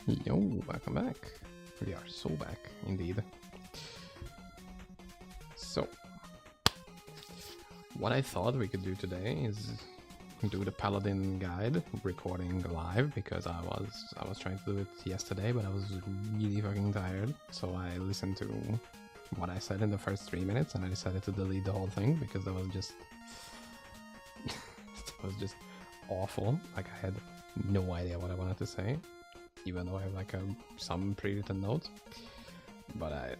Yo, welcome back. We are so back, indeed. So, what I thought we could do today is do the Paladin guide recording live, because I was trying to do it yesterday, but I was really fucking tired. So I listened to what I said in the first 3 minutes, and I decided to delete the whole thing because that was just it was just awful. Like, I had no idea what I wanted to say, even though I have like some pre-written notes. But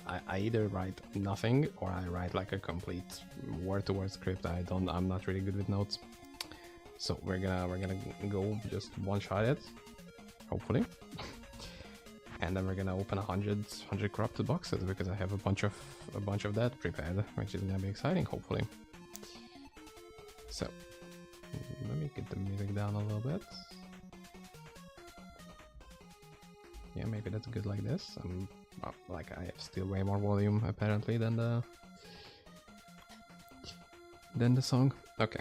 I either write nothing or I write like a complete word-to-word script. I'm not really good with notes. So we're gonna go just one-shot it, hopefully. And then we're gonna open 100 corrupted boxes, because I have a bunch of that prepared, which is gonna be exciting, hopefully. So let me get the music down a little bit. Yeah, maybe that's good like this. Like, I have still way more volume apparently than the song. Okay.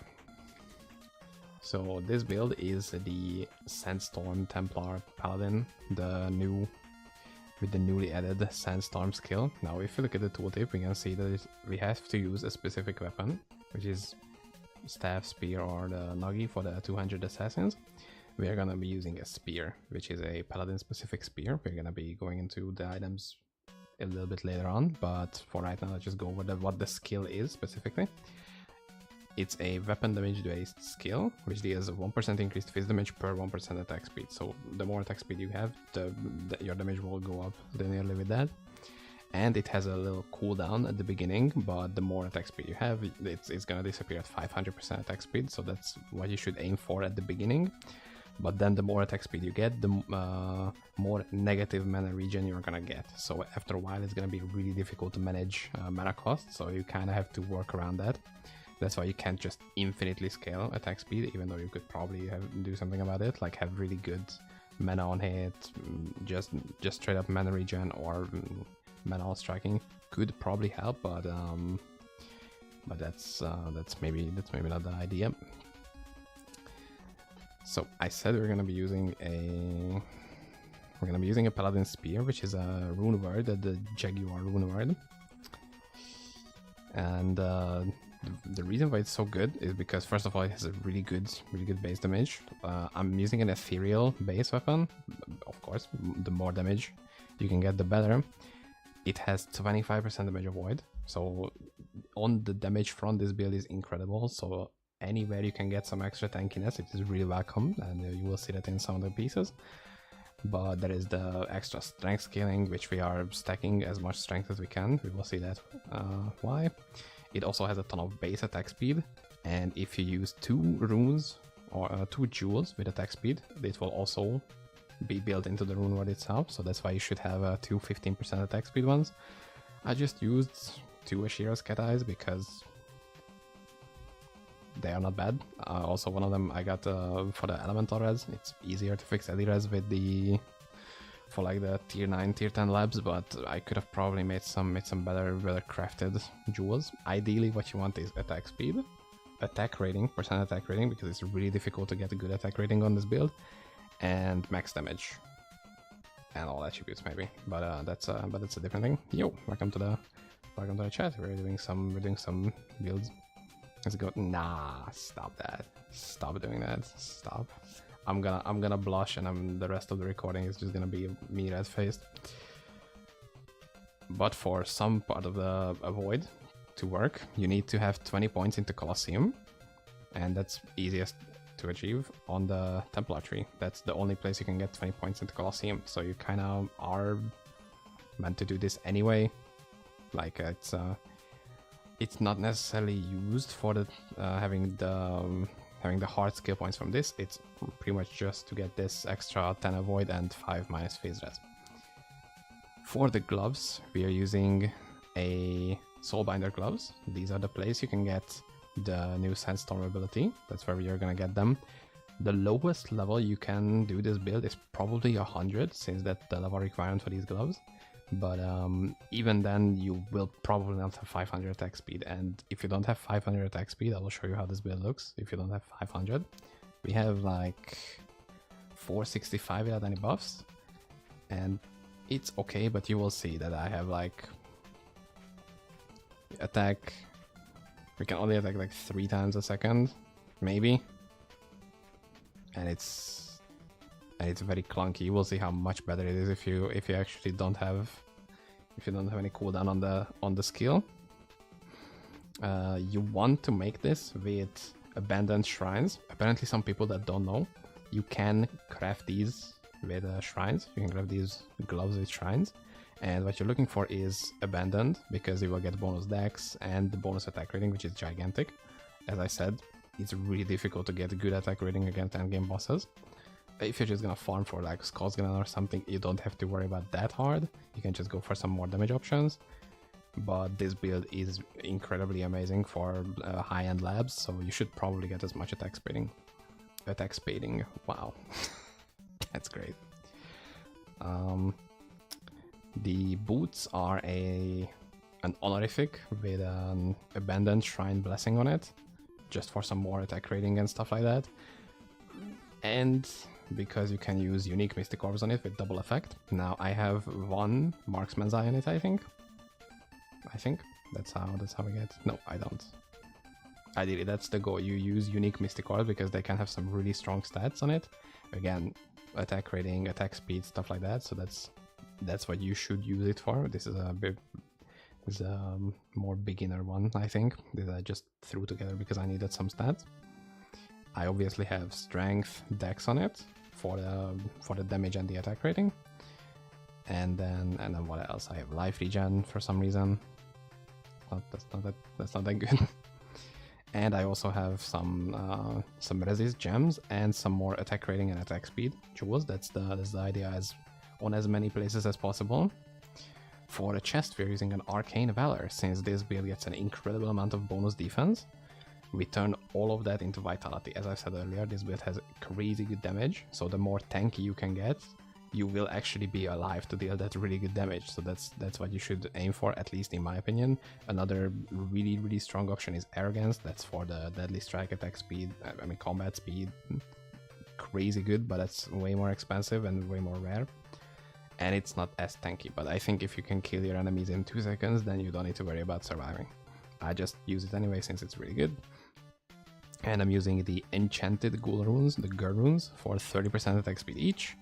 So this build is the Sandstorm Templar Paladin, with the newly added Sandstorm skill. Now, if you look at the tooltip, we can see that we have to use a specific weapon, which is staff, spear, or the Nagi for the 200 assassins. We are gonna be using a spear, which is a paladin specific spear. We're gonna be going into the items a little bit later on, but for right now, let's just go over what the skill is specifically. It's a weapon damage based skill, which deals a 1% increased fist damage per 1% attack speed. So the more attack speed you have, your damage will go up linearly with that. And it has a little cooldown at the beginning, but the more attack speed you have, it's gonna disappear at 500% attack speed. So that's what you should aim for at the beginning. But then the more attack speed you get, the more negative mana regen you're gonna get. So after a while, it's gonna be really difficult to manage mana cost. So you kind of have to work around that. That's why you can't just infinitely scale attack speed, even though you could probably do something about it, like have really good mana on hit, just straight up mana regen, or mana on striking could probably help, but that's maybe not the idea. So I said we're gonna be using a Paladin Spear, which is a rune word, the Jaguar rune word. And the reason why it's so good is because, first of all, it has a really good base damage. I'm using an ethereal base weapon. Of course, the more damage you can get, the better. It has 25% damage avoid, so on the damage front, this build is incredible. So anywhere you can get some extra tankiness, it is really welcome, and you will see that in some of the pieces. But there is the extra strength scaling, which we are stacking as much strength as we can. We will see that why. It also has a ton of base attack speed, and if you use 2 runes or 2 jewels with attack speed, it will also be built into the rune word itself. So that's why you should have 2 15% attack speed ones. I just used 2 Ashira's Cat Eyes because they are not bad. Also, one of them I got for the elemental res. It's easier to fix Ellie res with the tier 9, tier 10 labs, but I could have probably made some better crafted jewels. Ideally, what you want is attack speed, attack rating, percent attack rating, because it's really difficult to get a good attack rating on this build, and max damage, and all attributes maybe. But that's a different thing. Yo, welcome to the chat. We're doing some builds. Let's go. Nah, stop that. Stop doing that. Stop. I'm gonna blush, and the rest of the recording is just gonna be me red-faced. But for some part of the avoid to work, you need to have 20 points into Colosseum, and that's easiest to achieve on the Templar tree. That's the only place you can get 20 points into Colosseum. So you kind of are meant to do this anyway. Like, it's not necessarily used for the having the hard skill points from this. It's pretty much just to get this extra 10 avoid and 5 minus phase res. For the gloves, we are using a Soulbinder gloves. These are the place you can get the new Sandstorm ability. That's where we are gonna get them. The lowest level you can do this build is probably 100, since that's the level requirement for these gloves. But even then, you will probably not have 500 attack speed. And if you don't have 500 attack speed, I will show you how this build looks. If you don't have 500, we have like 465 without any buffs, and it's okay, but you will see that I have like attack. We can only attack like 3 times a second, maybe, and it's very clunky. You will see how much better it is if you actually don't have any cooldown on the skill. You want to make this with abandoned shrines. Apparently, some people that don't know, you can craft these with shrines. You can craft these gloves with shrines, and what you're looking for is abandoned, because you will get bonus dex and the bonus attack rating, which is gigantic. As I said, it's really difficult to get a good attack rating against endgame bosses. If you're just gonna farm for like Skullsglen or something, you don't have to worry about that hard. You can just go for some more damage options. But this build is incredibly amazing for high-end labs, so you should probably get as much attack spading. Wow, that's great. The boots are an honorific with an abandoned shrine blessing on it, just for some more attack rating and stuff like that. And because you can use unique mystic orbs on it with double effect. Now I have 1 marksman's eye on it, I think that's how we get. No, I don't. Ideally, that's the goal. You use unique mystic orbs because they can have some really strong stats on it. Again, attack rating, attack speed, stuff like that. So that's what you should use it for. This is a more beginner one, I think. This I just threw together because I needed some stats. I obviously have strength, dex on it for the damage and the attack rating. And then what else? I have life regen for some reason. That's not that good. And I also have some resist gems and some more attack rating and attack speed jewels. That's the idea, on as many places as possible. For the chest, we're using an Arcane Valor. Since this build gets an incredible amount of bonus defense, we turn all of that into vitality. As I said earlier, this build has crazy good damage, so the more tanky you can get, you will actually be alive to deal that really good damage. So that's what you should aim for, at least in my opinion. Another really, really strong option is Arrogance. That's for the deadly strike, attack speed, I mean combat speed. Crazy good, but that's way more expensive and way more rare. And it's not as tanky, but I think if you can kill your enemies in 2 seconds, then you don't need to worry about surviving. I just use it anyway since it's really good. And I'm using the Enchanted Ghoul runes, the Gur runes, for 30% attack speed each.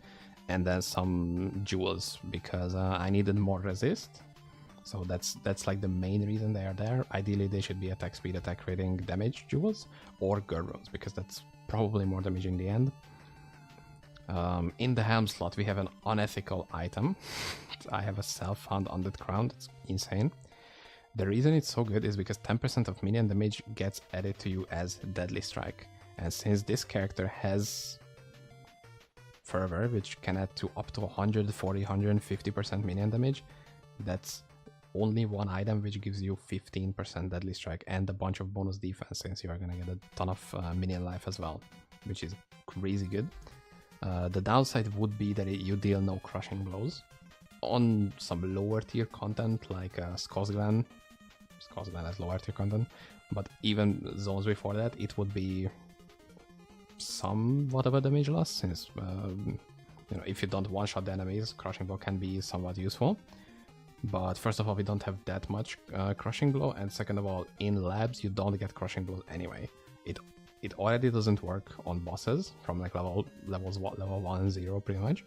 And then some jewels, because I needed more resist. So that's like the main reason they are there. Ideally, they should be attack speed, attack rating, damage jewels, or Gur runes, because that's probably more damage in the end. In the helm slot, we have an unethical item. I have a self-found undead crown. It's insane. The reason it's so good is because 10% of minion damage gets added to you as deadly strike. And since this character has Fervor, which can add to up to 140-150% minion damage, that's only one item which gives you 15% deadly strike and a bunch of bonus defense, since you are gonna get a ton of minion life as well, which is crazy good. The downside would be that you deal no crushing blows. On some lower tier content like Skullsglen has lower tier content, but even zones before that, it would be somewhat of a damage loss, since if you don't one-shot the enemies, crushing blow can be somewhat useful. But first of all, we don't have that much crushing blow, and second of all, in labs you don't get crushing blows anyway. It already doesn't work on bosses from like level 1 and 0 pretty much,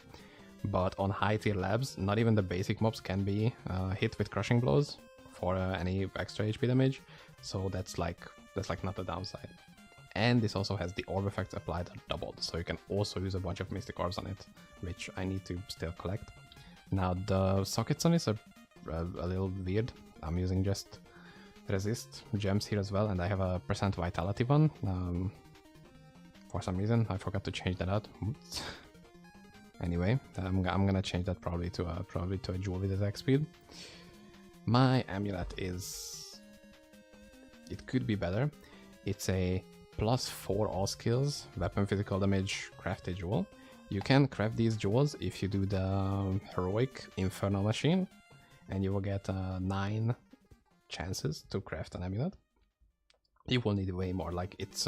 but on high tier labs, not even the basic mobs can be hit with crushing blows for any extra HP damage. So that's like not the downside. And this also has the orb effects applied are doubled, so you can also use a bunch of mystic orbs on it, which I need to still collect. Now the sockets on this are a little weird. I'm using just resist gems here as well, and I have a % vitality one. For some reason I forgot to change that out. Oops. Anyway, I'm gonna change that probably to a jewel with attack speed. My amulet it could be better. It's a +4 all skills, weapon physical damage crafted jewel. You can craft these jewels if you do the heroic infernal machine, and you will get 9 chances to craft an amulet. You will need way more, like it's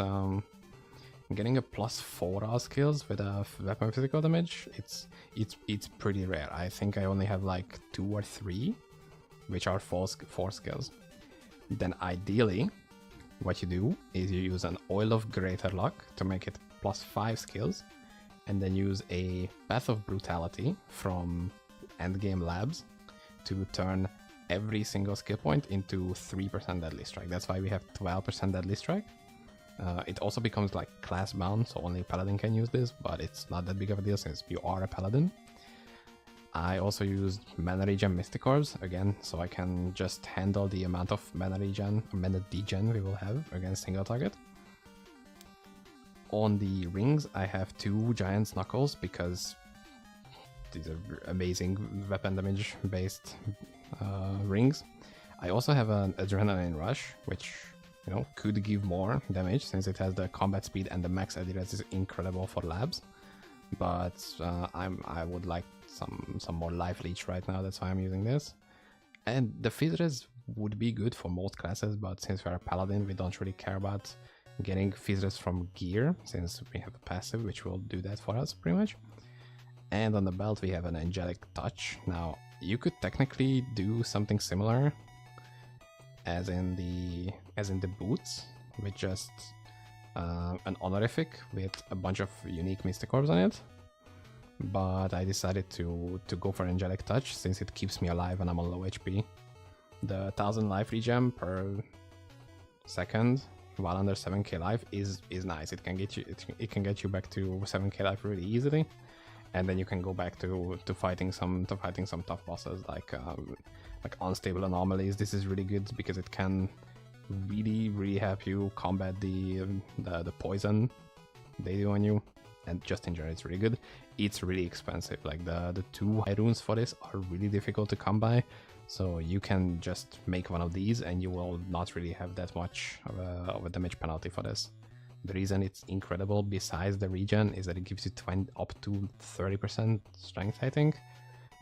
getting a +4 raw skills with a weapon physical damage, it's pretty rare. I think I only have like 2 or 3, which are 4 skills. Then ideally, what you do is you use an Oil of Greater Luck to make it +5 skills, and then use a Path of Brutality from Endgame Labs to turn every single skill point into 3% Deadly Strike. That's why we have 12% Deadly Strike. It also becomes like class bound, so only Paladin can use this, but it's not that big of a deal since you are a Paladin. I also used Mana Regen Mystic Orbs, again, so I can just handle the amount of Mana Regen, or Mana Degen we will have against single target. On the rings, I have 2 Giant's Knuckles because these are amazing weapon damage based rings. I also have an Adrenaline Rush, which, you know, could give more damage since it has the combat speed and the max adherence is incredible for labs. But I would like some more life leech right now, that's why I'm using this. And the Fizz would be good for most classes, but since we're a Paladin, we don't really care about getting Fizz from gear, since we have a passive which will do that for us pretty much. And on the belt we have an Angelic Touch. Now, you could technically do something similar as in the boots, with just an honorific with a bunch of unique Mystic Orbs on it. But I decided to go for Angelic Touch since it keeps me alive when I'm on low HP. The 1000 life regen per second while under 7k life is nice. It can get you back to 7k life really easily, and then you can go back to fighting some tough bosses like unstable anomalies. This is really good because it can really help you combat the poison they do on you, and just in general it's really good. It's really expensive, like the 2 high runes for this are really difficult to come by, so you can just make one of these and you will not really have that much of a damage penalty for this. The reason it's incredible besides the regen is that it gives you up to 30% strength, I think,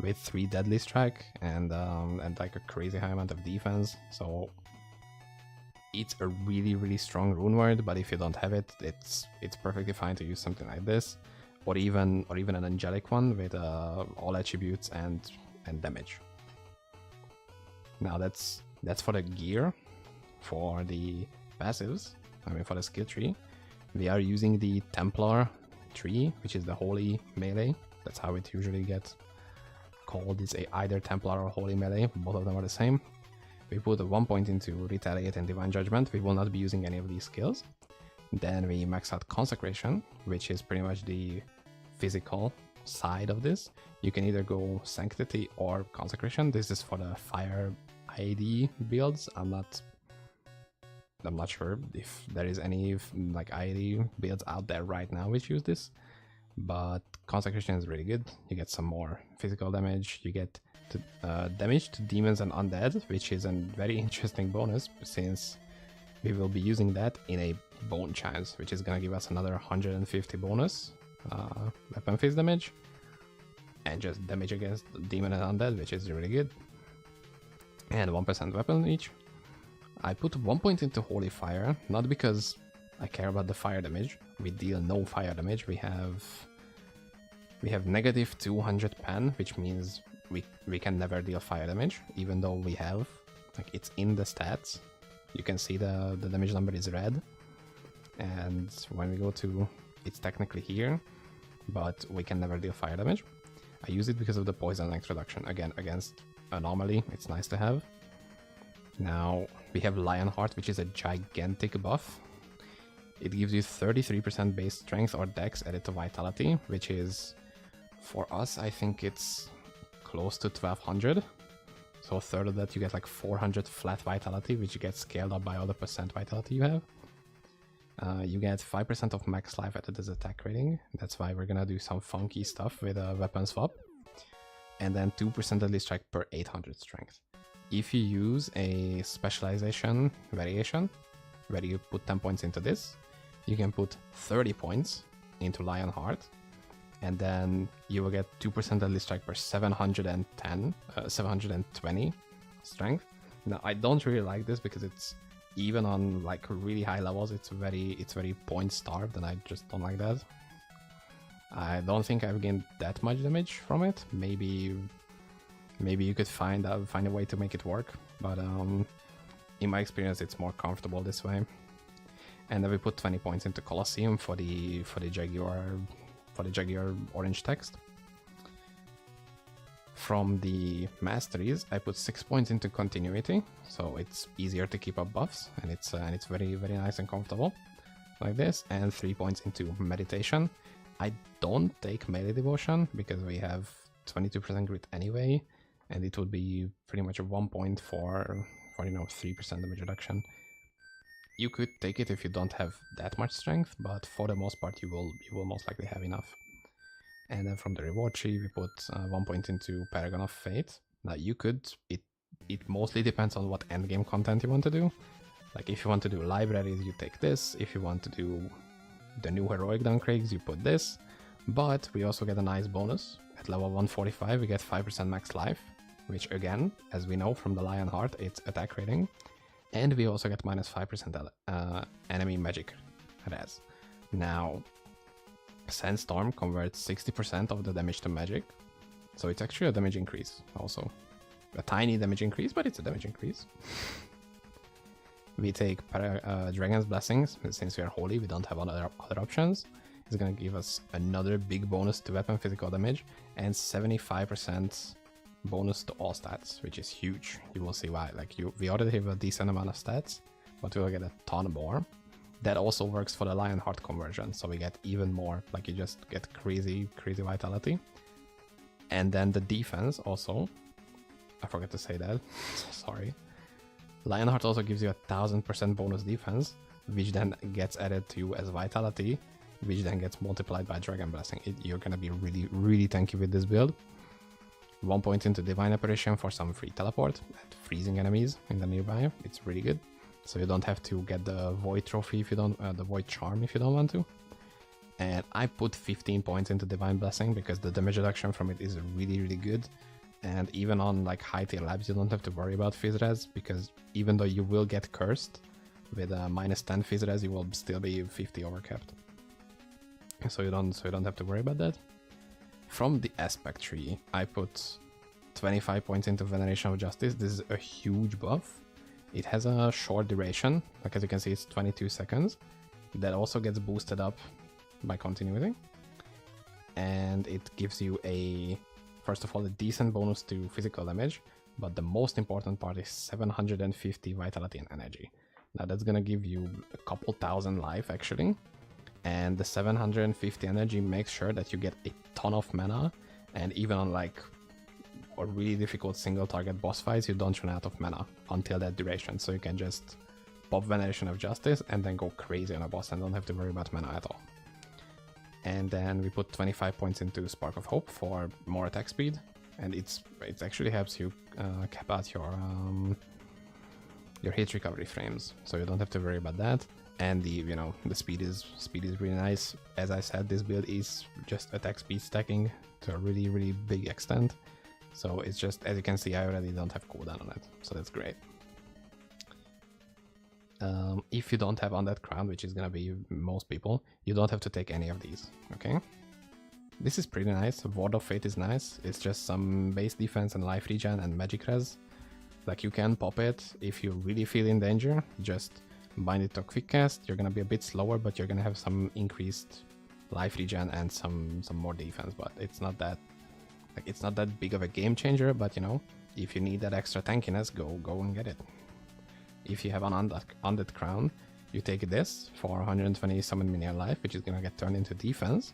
with 3 deadly strike and like a crazy high amount of defense. So it's a really strong rune word, but if you don't have it, it's perfectly fine to use something like this, or even an angelic one with all attributes and damage. Now that's for the gear. For the passives, I mean for the skill tree, we are using the Templar tree, which is the holy melee. That's how it usually gets called. It's either Templar or holy melee. Both of them are the same. We put 1 point into Retaliate and Divine Judgment. We will not be using any of these skills. Then we max out Consecration, which is pretty much the physical side of this. You can either go Sanctity or Consecration. This is for the Fire ID builds. I'm not sure if there is any like ID builds out there right now which use this, but Consecration is really good. You get some more physical damage. You get damage to demons and undead, which is a very interesting bonus since we will be using that in a Bone Chance, which is gonna give us another 150 bonus weapon phase damage and just damage against demon and undead, which is really good, and 1% weapon each. I put 1 point into Holy Fire, not because I care about the fire damage. We deal no fire damage. We have negative 200 pen, which means we can never deal fire damage, even though we have, like, it's in the stats. You can see the damage number is red, and when we go to, it's technically here, but we can never deal fire damage. I use it because of the poison length reduction. Again, against anomaly, it's nice to have. Now we have Lionheart, which is a gigantic buff. It gives you 33% base strength or dex added to vitality, which is, for us, I think it's close to 1200. So a third of that, you get like 400 flat vitality, which gets scaled up by all the percent vitality you have. You get 5% of max life added as attack rating. That's why we're gonna do some funky stuff with a weapon swap. And then 2% deadly strike per 800 strength. If you use a specialization variation, where you put 10 points into this, you can put 30 points into Lionheart, and then you will get 2% deadly strike per 720 strength. Now, I don't really like this because even on like really high levels, it's very point starved, and I just don't like that. I don't think I've gained that much damage from it. Maybe you could find a way to make it work, but in my experience, it's more comfortable this way. And then we put 20 points into Colosseum for the Jaguar orange text. From the masteries, I put 6 points into continuity, so it's easier to keep up buffs, and it's very nice and comfortable, like this. And 3 points into meditation. I don't take melee devotion because we have 22% grit anyway, and it would be pretty much a 1 point for 3% damage reduction. You could take it if you don't have that much strength, but for the most part you will most likely have enough. And then from the reward tree, we put 1 point into Paragon of Fate. Now you could, it mostly depends on what endgame content you want to do. Like if you want to do libraries, you take this. If you want to do the new heroic Duncrags, you put this. But we also get a nice bonus. At level 145, we get 5% max life, which again, as we know from the Lion Heart, it's attack rating. And we also get minus 5% enemy magic res. Now, Sandstorm converts 60% of the damage to magic, so it's actually a damage increase also. A tiny damage increase, but it's a damage increase. We take Dragon's Blessings, since we are holy, we don't have other options. It's gonna give us another big bonus to weapon physical damage, and 75% bonus to all stats, which is huge. You will see why. Like we already have a decent amount of stats, but we'll get a ton more. That also works for the Lion Heart conversion, so we get even more. Like you just get crazy vitality. And then the defense also, I forgot to say that, sorry. Lion Heart also gives you 1000% bonus defense, which then gets added to you as vitality, which then gets multiplied by Dragon Blessing. You're gonna be really tanky with this build. 1 point into Divine Apparition for some free teleport at freezing enemies in the nearby. It's really good. So you don't have to get the Void Trophy if you don't, the Void Charm if you don't want to. And I put 15 points into Divine Blessing because the damage reduction from it is really good. And even on like high tier labs, you don't have to worry about Fizz Res, because even though you will get cursed with a minus 10 Fizz Res, you will still be 50 overcapped. So you don't have to worry about that. From the aspect tree, I put 25 points into Veneration of Justice. This is a huge buff. It has a short duration, like as you can see, it's 22 seconds. That also gets boosted up by continuity. And it gives you first of all, a decent bonus to physical damage, but the most important part is 750 vitality and energy. Now that's gonna give you a couple thousand life actually. And the 750 energy makes sure that you get a ton of mana, and even on like a really difficult single target boss fights, you don't run out of mana until that duration, so you can just pop Veneration of Justice and then go crazy on a boss and don't have to worry about mana at all. And then we put 25 points into Spark of Hope for more attack speed, and it actually helps you cap out your hit recovery frames, so you don't have to worry about that. And the speed is really nice. As I said, this build is just attack speed stacking to a really big extent. So it's just, as you can see, I already don't have cooldown on it, so that's great. If you don't have Undead Crown, which is gonna be most people, you don't have to take any of these, okay? This is pretty nice. Ward of Fate is nice. It's just some base defense and life regen and magic res. Like you can pop it if you really feel in danger. Just bind it to quick cast. You're gonna be a bit slower, but you're gonna have some increased life regen and some more defense. But it's not that big of a game changer. But you know, if you need that extra tankiness, go and get it. If you have an Undead Crown, you take this for 120 summon minion life, which is gonna get turned into defense,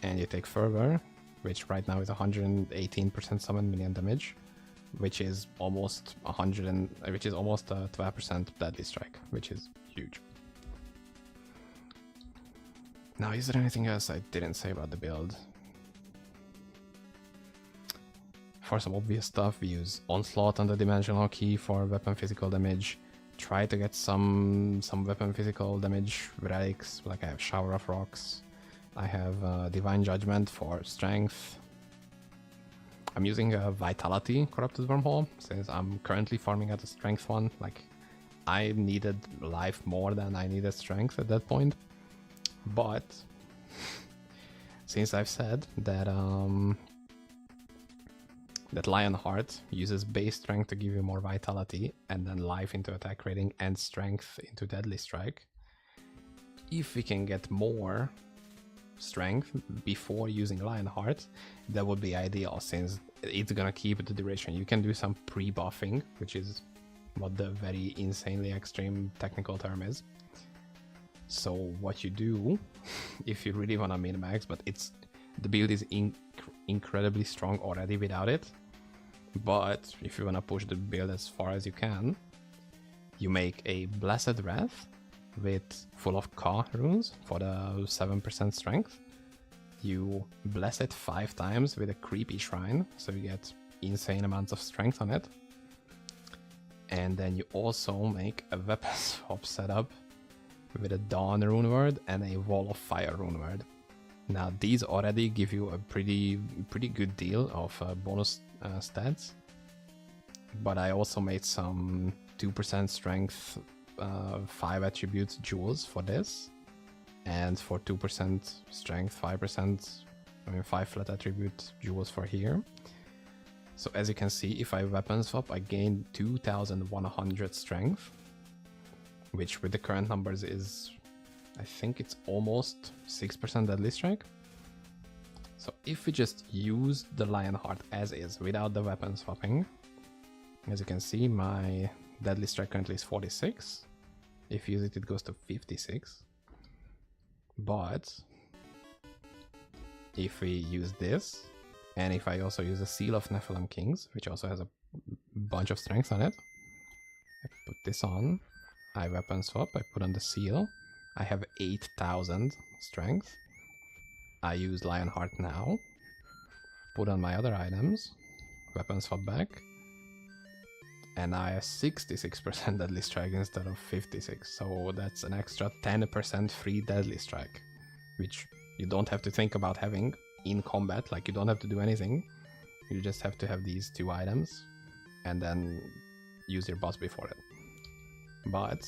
and you take Fervor, which right now is 118% summon minion damage, which is almost 12% deadly strike, which is huge. Now, is there anything else I didn't say about the build? For some obvious stuff, we use Onslaught on the Dimensional Key for weapon physical damage. Try to get some weapon physical damage relics, like I have Shower of Rocks. I have Divine Judgment for strength. I'm using a Vitality Corrupted Wormhole, since I'm currently farming at a strength one. Like, I needed life more than I needed strength at that point. But since I've said that that Lionheart uses base strength to give you more vitality, and then life into attack rating and strength into deadly strike, if we can get more strength before using Lionheart, that would be ideal, since it's gonna keep the duration. You can do some pre-buffing, which is what the very insanely extreme technical term is. So what you do, if you really wanna min-max, but the build is incredibly strong already without it, but if you wanna push the build as far as you can, you make a Blessed Wrath with full of Ka runes for the 7% strength. You bless it 5 times with a creepy shrine, so you get insane amounts of strength on it. And then you also make a weapon swap setup with a Dawn rune word and a Wall of Fire rune word. Now these already give you a pretty good deal of bonus stats, but I also made some 2% strength 5 attributes jewels for this, and for 2% strength 5 flat attribute jewels for here. So as you can see, if I weapon swap, I gain 2100 strength, which with the current numbers is, I think it's almost 6% deadly strike. So if we just use the Lionheart as is without the weapon swapping, as you can see, my deadly strike currently is 46. If you use it, it goes to 56. But if we use this, and if I also use the Seal of Nephilim Kings, which also has a bunch of strength on it, I put this on, I weapon swap, I put on the seal, I have 8000 strength, I use Lionheart now, put on my other items, weapon swap back, and I have 66% deadly strike instead of 56, so that's an extra 10% free deadly strike, which you don't have to think about having in combat. Like, you don't have to do anything, you just have to have these 2 items and then use your boss before it. But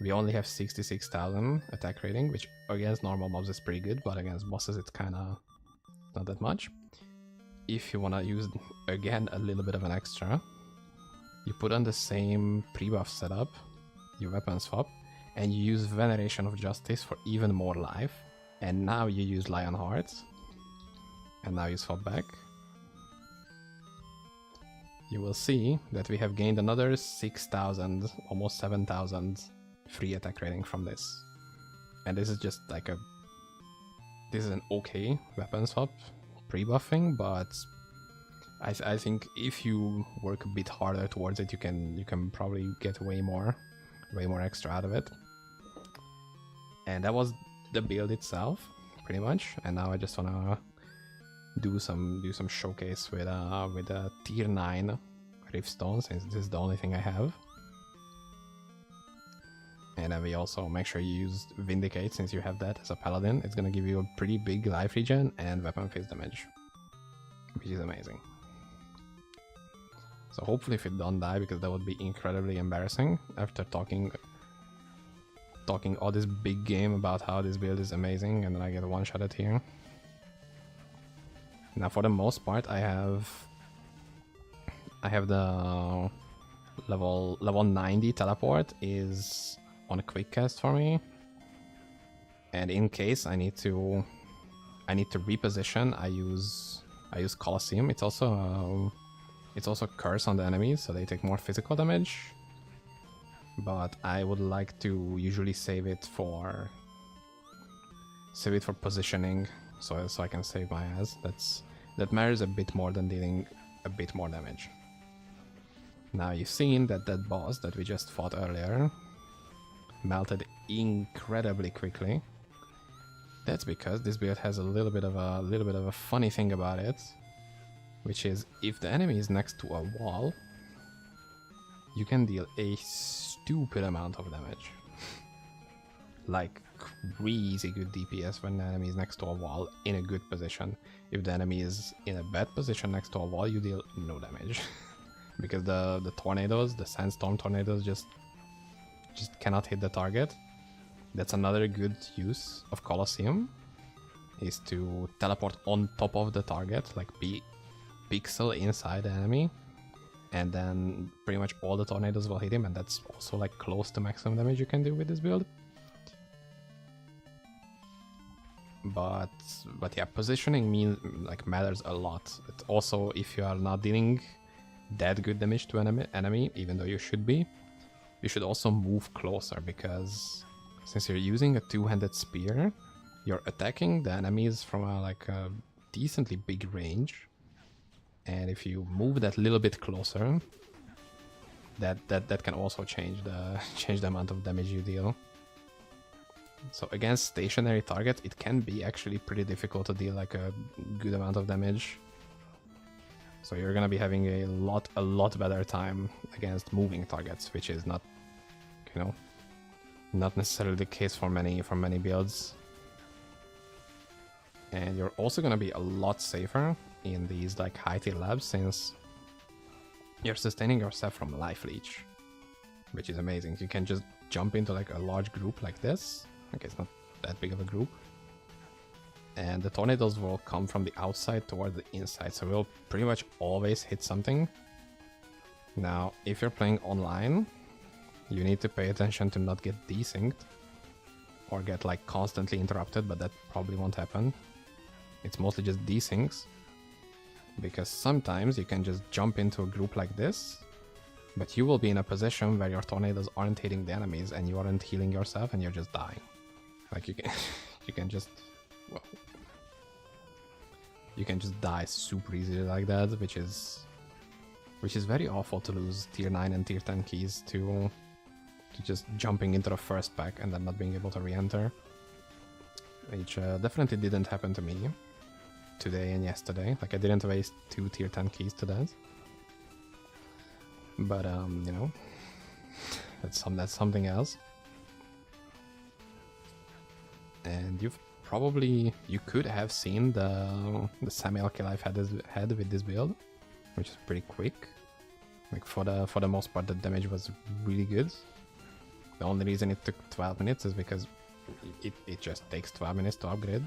we only have 66,000 attack rating, which against normal mobs is pretty good, but against bosses it's kinda not that much. If you wanna use again a little bit of an extra, you put on the same pre-buff setup, you weapon swap, and you use Veneration of Justice for even more life, and now you use Lionheart, and now you swap back. You will see that we have gained another 6,000, almost 7,000 free attack rating from this. And this is just like this is an okay weapon swap pre-buffing, but I think if you work a bit harder towards it, you can probably get way more extra out of it. And that was the build itself, pretty much. And now I just wanna do some showcase with a tier 9 Riftstone, since this is the only thing I have. And then we also make sure you use Vindicate, since you have that as a paladin. It's gonna give you a pretty big life regen and weapon phase damage, which is amazing. So hopefully if it don't die, because that would be incredibly embarrassing after talking all this big game about how this build is amazing, and then I get one shot at here. Now for the most part I have the level 90 teleport is on a quick cast for me, and in case I need to reposition, I use Colosseum. It's also curse on the enemies, so they take more physical damage, but I would like to usually save it for positioning, so I can save my ass. That matters a bit more than dealing a bit more damage. Now you've seen that boss that we just fought earlier melted incredibly quickly. That's because this build has a little bit of a funny thing about it, which is if the enemy is next to a wall, you can deal a stupid amount of damage. Like crazy good DPS when the enemy is next to a wall in a good position. If the enemy is in a bad position next to a wall, you deal no damage. Because the tornadoes, the sandstorm tornadoes, just just cannot hit the target. That's another good use of Colosseum, is to teleport on top of the target, like be pixel inside the enemy, and then pretty much all the tornadoes will hit him, and that's also like close to maximum damage you can do with this build. But yeah, positioning matters a lot. It also, if you are not dealing that good damage to an enemy, even though you should be, you should also move closer, because since you're using a two-handed spear, you're attacking the enemies from a decently big range, and if you move that little bit closer, that can also change the amount of damage you deal. So against stationary targets, it can be actually pretty difficult to deal like a good amount of damage. So you're gonna be having a lot better time against moving targets, which is not, you know, not necessarily the case for many builds. And you're also gonna be a lot safer in these like high tier labs, since you're sustaining yourself from life leech, which is amazing. You can just jump into like a large group like this. Okay, it's not that big of a group. And the tornadoes will come from the outside toward the inside, so we'll pretty much always hit something. Now, if you're playing online, you need to pay attention to not get desynced or get like constantly interrupted, but that probably won't happen. It's mostly just desyncs, because sometimes you can just jump into a group like this, but you will be in a position where your tornadoes aren't hitting the enemies and you aren't healing yourself and you're just dying. Like you can just, well, you can just die super easily like that, which is very awful, to lose tier 9 and tier 10 keys to just jumping into the first pack and then not being able to re-enter. Which definitely didn't happen to me today and yesterday. Like I didn't waste 2 tier 10 keys to that. But you know, that's something else. And you could have seen the semi kill I've had with this build, which is pretty quick. Like for the most part, the damage was really good. The only reason it took 12 minutes is because it just takes 12 minutes to upgrade.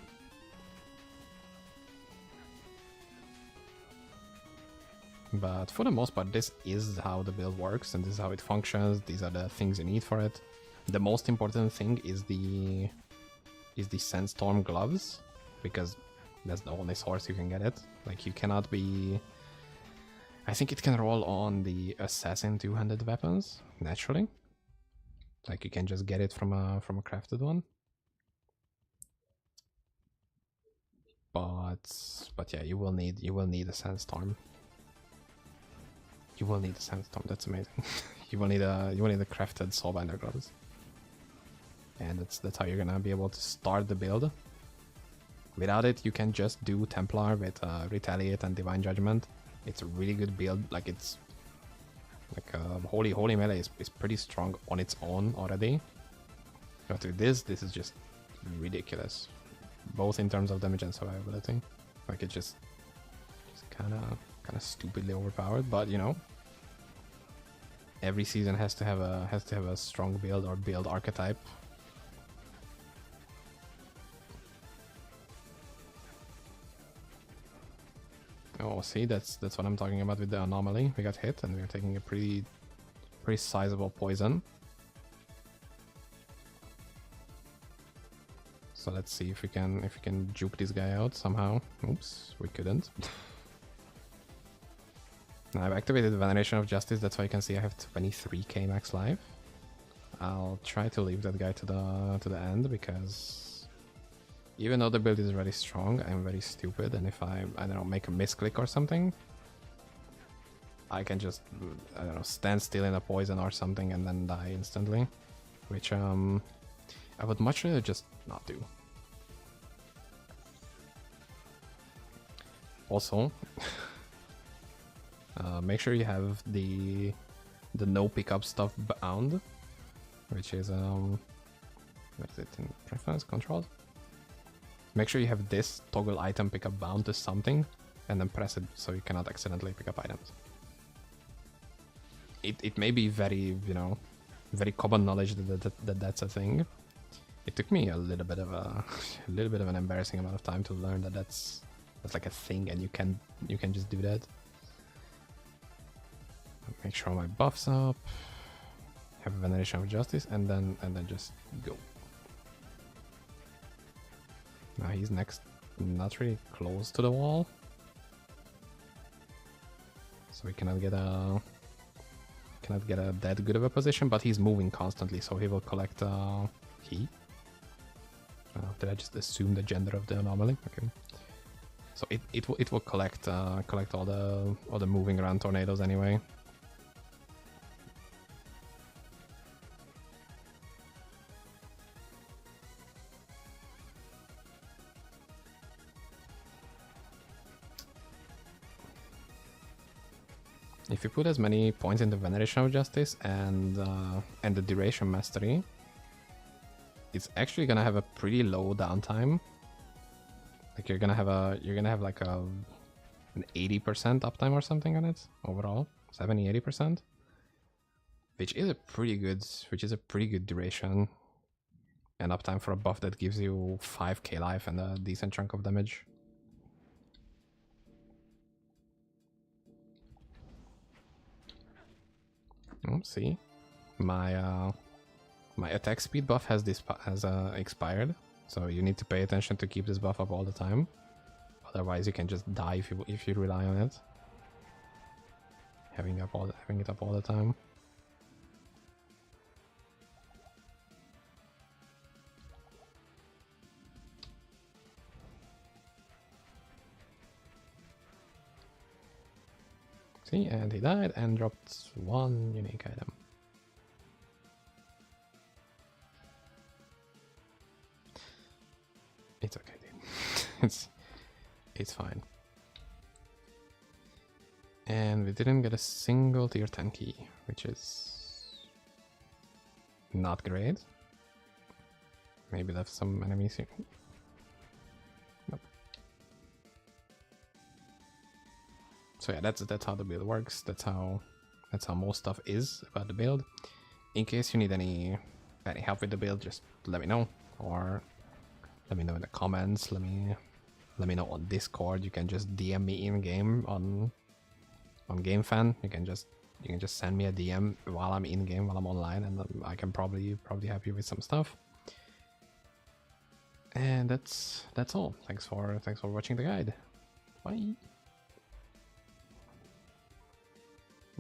But for the most part, this is how the build works, and this is how it functions. These are the things you need for it. The most important thing is the Sandstorm gloves, because that's the only source you can get it. Like you cannot be... I think it can roll on the Assassin two-handed weapons naturally. Like you can just get it from a crafted one. But yeah, you will need a Sandstorm. You will need a Sandstorm. That's amazing. you will need a crafted Soulbinder gloves. And that's how you're gonna be able to start the build. Without it, you can just do Templar with Retaliate and Divine Judgment. It's a really good build. Like it's like Holy Melee is pretty strong on its own already. But with this is just ridiculous, both in terms of damage and survivability. Like it's just kind of stupidly overpowered. But you know, every season has to have a strong build or build archetype. Oh, see, that's what I'm talking about with the anomaly. We got hit and we're taking a pretty sizable poison. So let's see if we can juke this guy out somehow. Oops, we couldn't. Now I've activated Veneration of Justice, that's why you can see I have 23k max life. I'll try to leave that guy to the end, because even though the build is very strong, I'm very stupid, and if I don't know, make a misclick or something, I can just, I don't know, stand still in a poison or something and then die instantly, which I would much rather just not do. Also, make sure you have the no pickup stuff bound, which is what is it in preference controls? Make sure you have this toggle item pickup bound to something, and then press it so you cannot accidentally pick up items. It may be very, you know, very common knowledge that that's a thing. It took me a little bit of a little bit of an embarrassing amount of time to learn that that's like a thing, and you can just do that. Make sure my buff's up. Have a Veneration of Justice, and then just go. Now he's next, not really close to the wall, so we cannot get a that good of a position. But he's moving constantly, so he will collect heat. Did I just assume the gender of the anomaly? Okay. So it will collect all the moving around tornadoes anyway. If you put as many points in the Veneration of Justice and the Duration Mastery, it's actually gonna have a pretty low downtime. Like you're gonna have like an 80% uptime or something on it overall, 70-80%, which is a pretty good duration and uptime for a buff that gives you 5k life and a decent chunk of damage. Oh, see, my attack speed buff has expired, so you need to pay attention to keep this buff up all the time. Otherwise, you can just die if you rely on it. Having it up all the time. See, and he died and dropped one unique item. It's okay, dude. it's fine. And we didn't get a single tier 10 key, which is not great. Maybe left some enemies here. Nope. So yeah, that's how the build works. That's how most stuff is about the build. In case you need any help with the build, just let me know, or let me know in the comments. Let me know on Discord. You can just DM me in game on GameFan. You can just send me a DM while I'm in game, while I'm online, and I can probably help you with some stuff. And that's all. Thanks for watching the guide. Bye.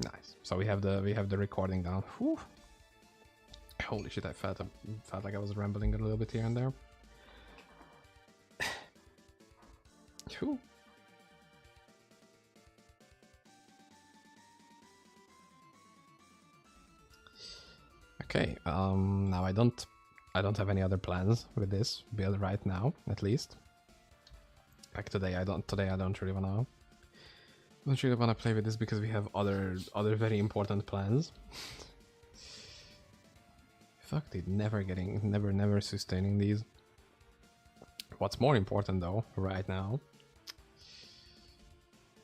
Nice. So we have the recording down. Whew. Holy shit! I felt like I was rambling a little bit here and there. Whew. Okay. Now I don't have any other plans with this build right now, at least. Like today I don't really wanna play with this because we have other very important plans. Fuck, dude, never sustaining these. What's more important though right now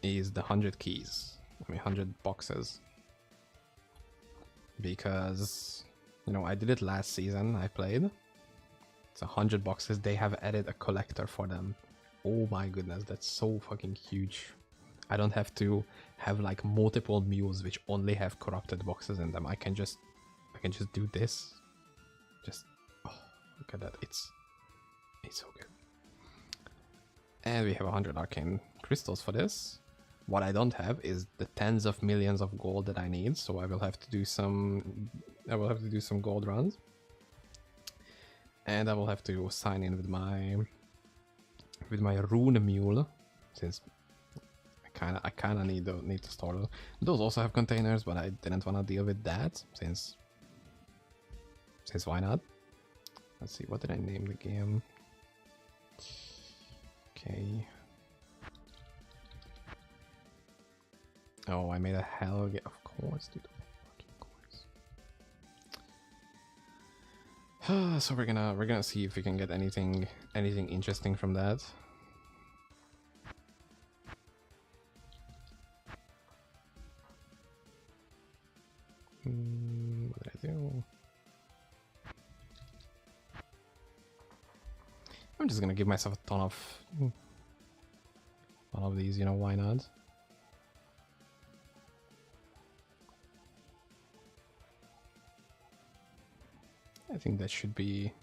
is the 100 keys. I mean 100 boxes. Because, you know, I did it last season. I played. It's 100 boxes. They have added a collector for them. Oh my goodness, that's so fucking huge. I don't have to have like multiple mules which only have corrupted boxes in them. I can just do this. Just, oh, look at that. It's so good. And we have 100 arcane crystals for this. What I don't have is the tens of millions of gold that I need, so I will have to do some gold runs. And I will have to sign in with my rune mule, since I kinda need to store those. Those also have containers, but I didn't want to deal with that since why not? Let's see, what did I name the game? Okay. Oh, I made a hell of course, dude. Of course. So we're gonna see if we can get anything interesting from that. What did I do? I'm just gonna give myself a ton of these, you know, why not? I think that should be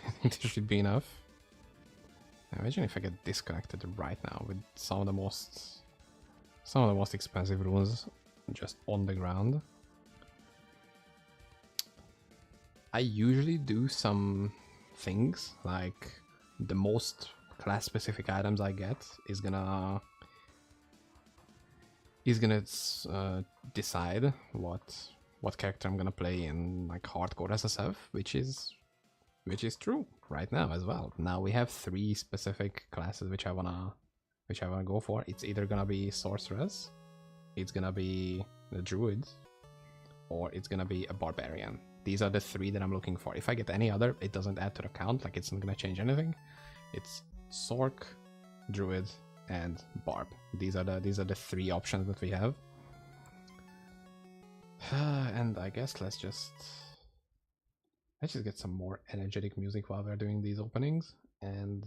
I think that should be enough. Imagine if I get disconnected right now with some of the most expensive runes just on the ground. I usually do some things like the most class specific items I get is gonna decide what character I'm gonna play in like hardcore SSF, which is true right now as well. Now we have 3 specific classes which I wanna go for. It's either gonna be sorceress, it's gonna be the druid, or it's gonna be a barbarian. These are the 3 that I'm looking for. If I get any other, it doesn't add to the count, like it's not gonna change anything. It's Sorc, Druid, and Barb. These are the 3 options that we have. And I guess let's just get some more energetic music while we're doing these openings, and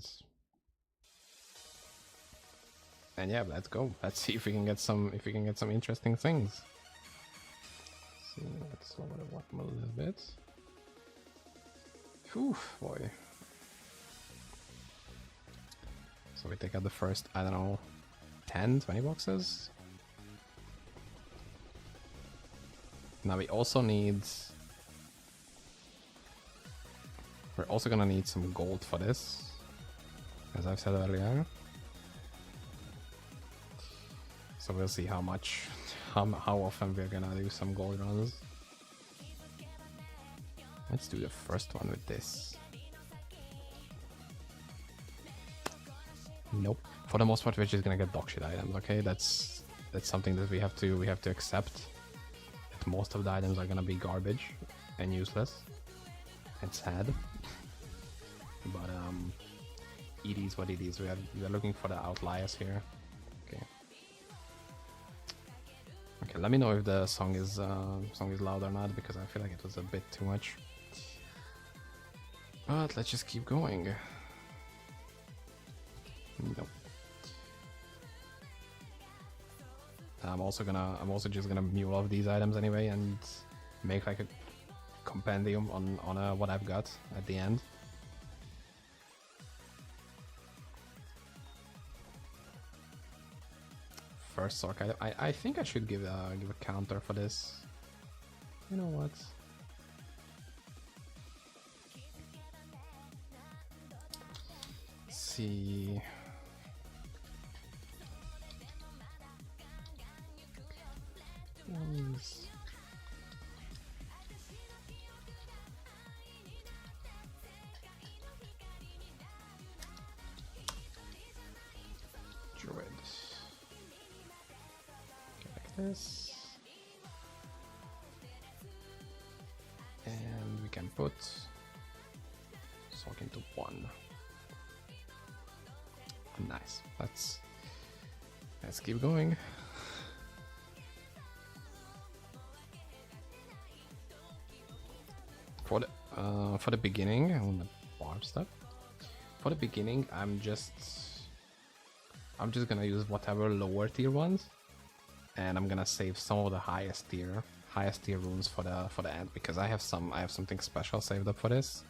yeah, let's go. Let's see if we can get some interesting things. See, let's lower the bottom a little bit. Whew, boy. So we take out the first, I don't know, 10, 20 boxes. Now we also need... We're also gonna need some gold for this, as I've said earlier. So we'll see how much, how often we're gonna do some gold runs. Let's do the first one with this. Nope. For the most part, we're just gonna get dog shit items. Okay, that's something that we have to accept. That most of the items are gonna be garbage and useless and sad. But it is what it is. We are looking for the outliers here. Okay. Okay. Let me know if the song is loud or not, because I feel like it was a bit too much. But let's just keep going. Nope. I'm also just gonna mule off these items anyway and make like a compendium on what I've got at the end. First Sorc item. I think I should give a counter for this. You know what? Let's see. Please. Druid. Okay, like this. And we can put Sorc into 1. Nice. Let's keep going. For the beginning, I want the barb stuff. For the beginning, I'm just gonna use whatever lower tier ones, and I'm gonna save some of the highest tier runes for the end, because I have something special saved up for this,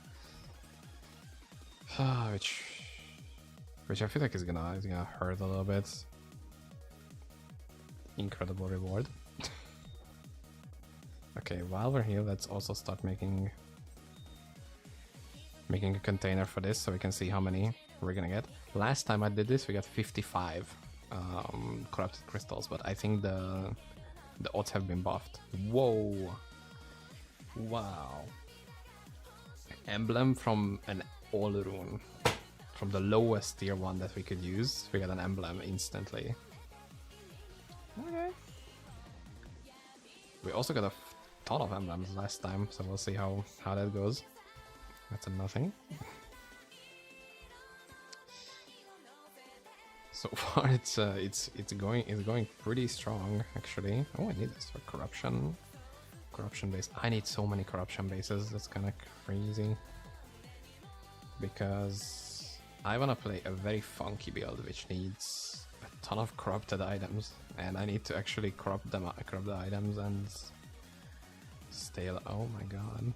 which I feel like is gonna hurt a little bit. Incredible reward. Okay, while we're here, let's also start making a container for this, so we can see how many we're gonna get. Last time I did this, we got 55 corrupted crystals, but I think the odds have been buffed. Whoa! Wow! Emblem from an all rune, from the lowest tier one that we could use. We got an emblem instantly. Okay. We also got a ton of emblems last time, so we'll see how that goes. That's a nothing. So far, it's going pretty strong actually. Oh, I need this for corruption base. I need so many corruption bases. That's kind of crazy. because I wanna play a very funky build which needs a ton of corrupted items, and I need to actually crop the items and stay. Oh my god.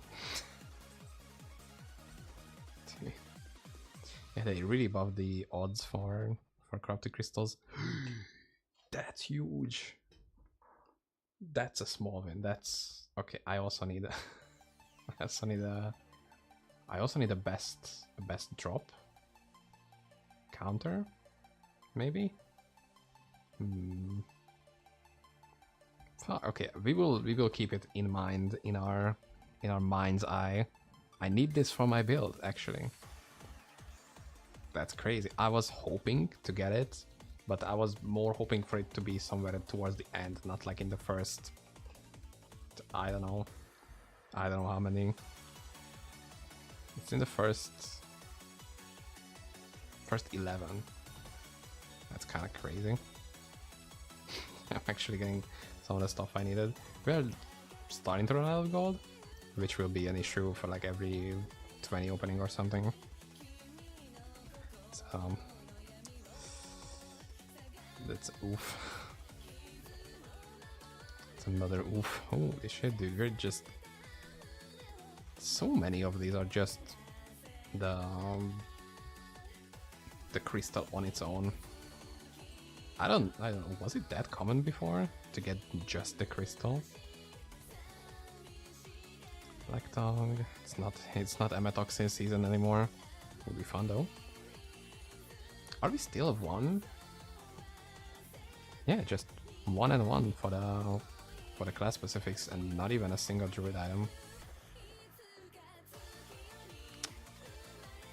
Yeah, they really buffed the odds for corrupted crystals. That's huge. That's a small win. That's okay. I also need a I also need a best drop counter, maybe. Okay, we will keep it in mind in our mind's eye. I need this for my build, actually. That's crazy. I was hoping to get it, but I was more hoping for it to be somewhere towards the end, not like in the first. I don't know how many. It's in the first 11. That's kind of crazy. I'm actually getting some of the stuff I needed. We're starting to run out of gold, which will be an issue for like every 20 opening or something. So that's oof. It's another oof. Holy shit, dude! We're just so many of these are just the crystal on its own. I don't know. Was it that common before to get just the crystal? Black Tongue. It's not Amatoxin season anymore. Would be fun though. Are we still at 1? Yeah, just 1 and 1 for the class specifics, and not even a single druid item.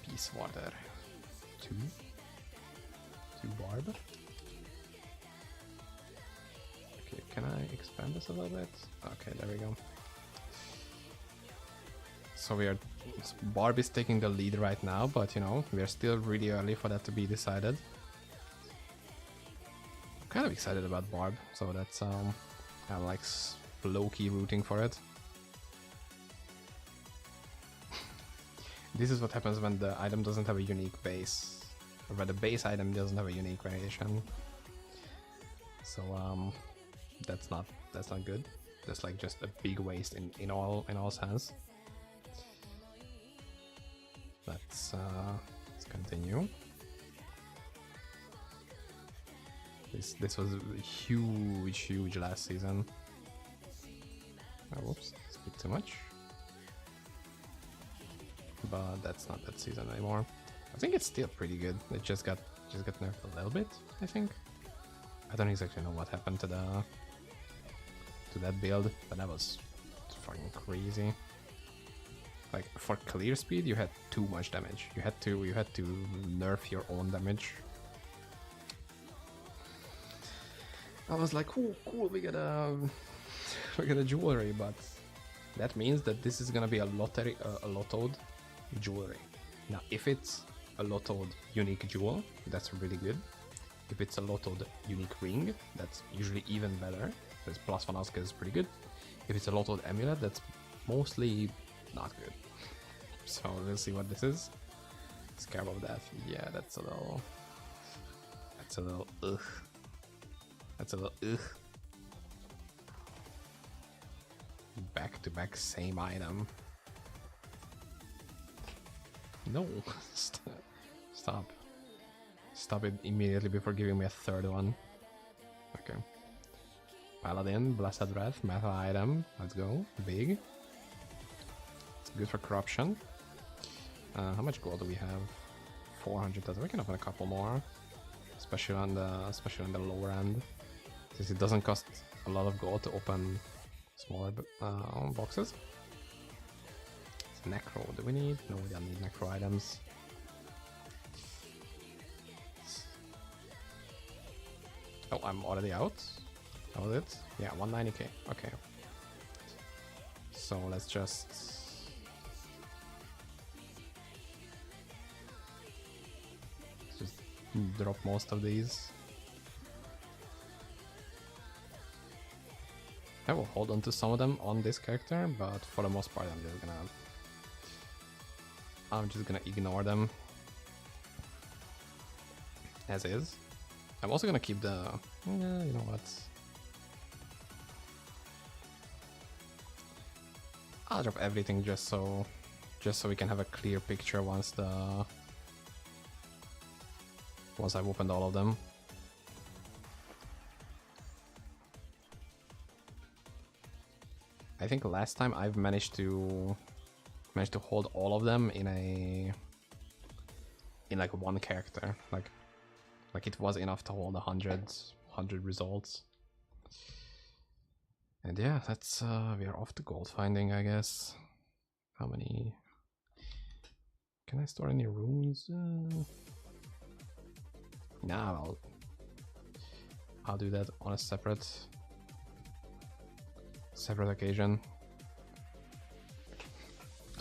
Peace Water. 2 barb. Okay, can I expand this a little bit? Okay, there we go. So Barb is taking the lead right now, but you know, we are still really early for that to be decided. I'm kind of excited about Barb, so that's I'm like low-key rooting for it. This is what happens when the item doesn't have a unique base, or when the base item doesn't have a unique variation. So that's not good. That's like just a big waste in all sense. Let's continue. This was huge last season. Oh, whoops, speak too much. But that's not that season anymore. I think it's still pretty good. It just got nerfed a little bit, I think. I don't exactly know what happened to that build, but that was fucking crazy. Like for clear speed, you had too much damage. You had to nerf your own damage. I was like, cool, we got a jewelry, but that means that this is gonna be a lottoed jewelry. Now, if it's a lottoed unique jewel, that's really good. If it's a lottoed unique ring, that's usually even better. Because +1 Oscar is pretty good. If it's a lottoed amulet, that's mostly not good. So we'll see what this is. Scarab of Death. Yeah, that's a little ugh. That's a little ugh. Back to back same item. No. Stop it immediately before giving me a third one. Okay. Paladin, Blessed Wrath, metal item. Let's go. Big. It's good for corruption. How much gold do we have? 400,000. We can open a couple more, especially on the lower end, since it doesn't cost a lot of gold to open smaller boxes. Necro. Do we need? No, we don't need necro items. Oh, I'm already out. That was it? Yeah, 190k. Okay. So let's just drop most of these. I will hold on to some of them on this character, but for the most part, I'm just gonna ignore them as is. I'm also gonna keep the... you know what? I'll drop everything just so we can have a clear picture once I've opened all of them. I think last time I've managed to hold all of them in like one character. Like it was enough to hold 100 results. And yeah, that's we are off to gold finding, I guess. How many? Can I store any runes? Nah, I'll do that on a separate occasion.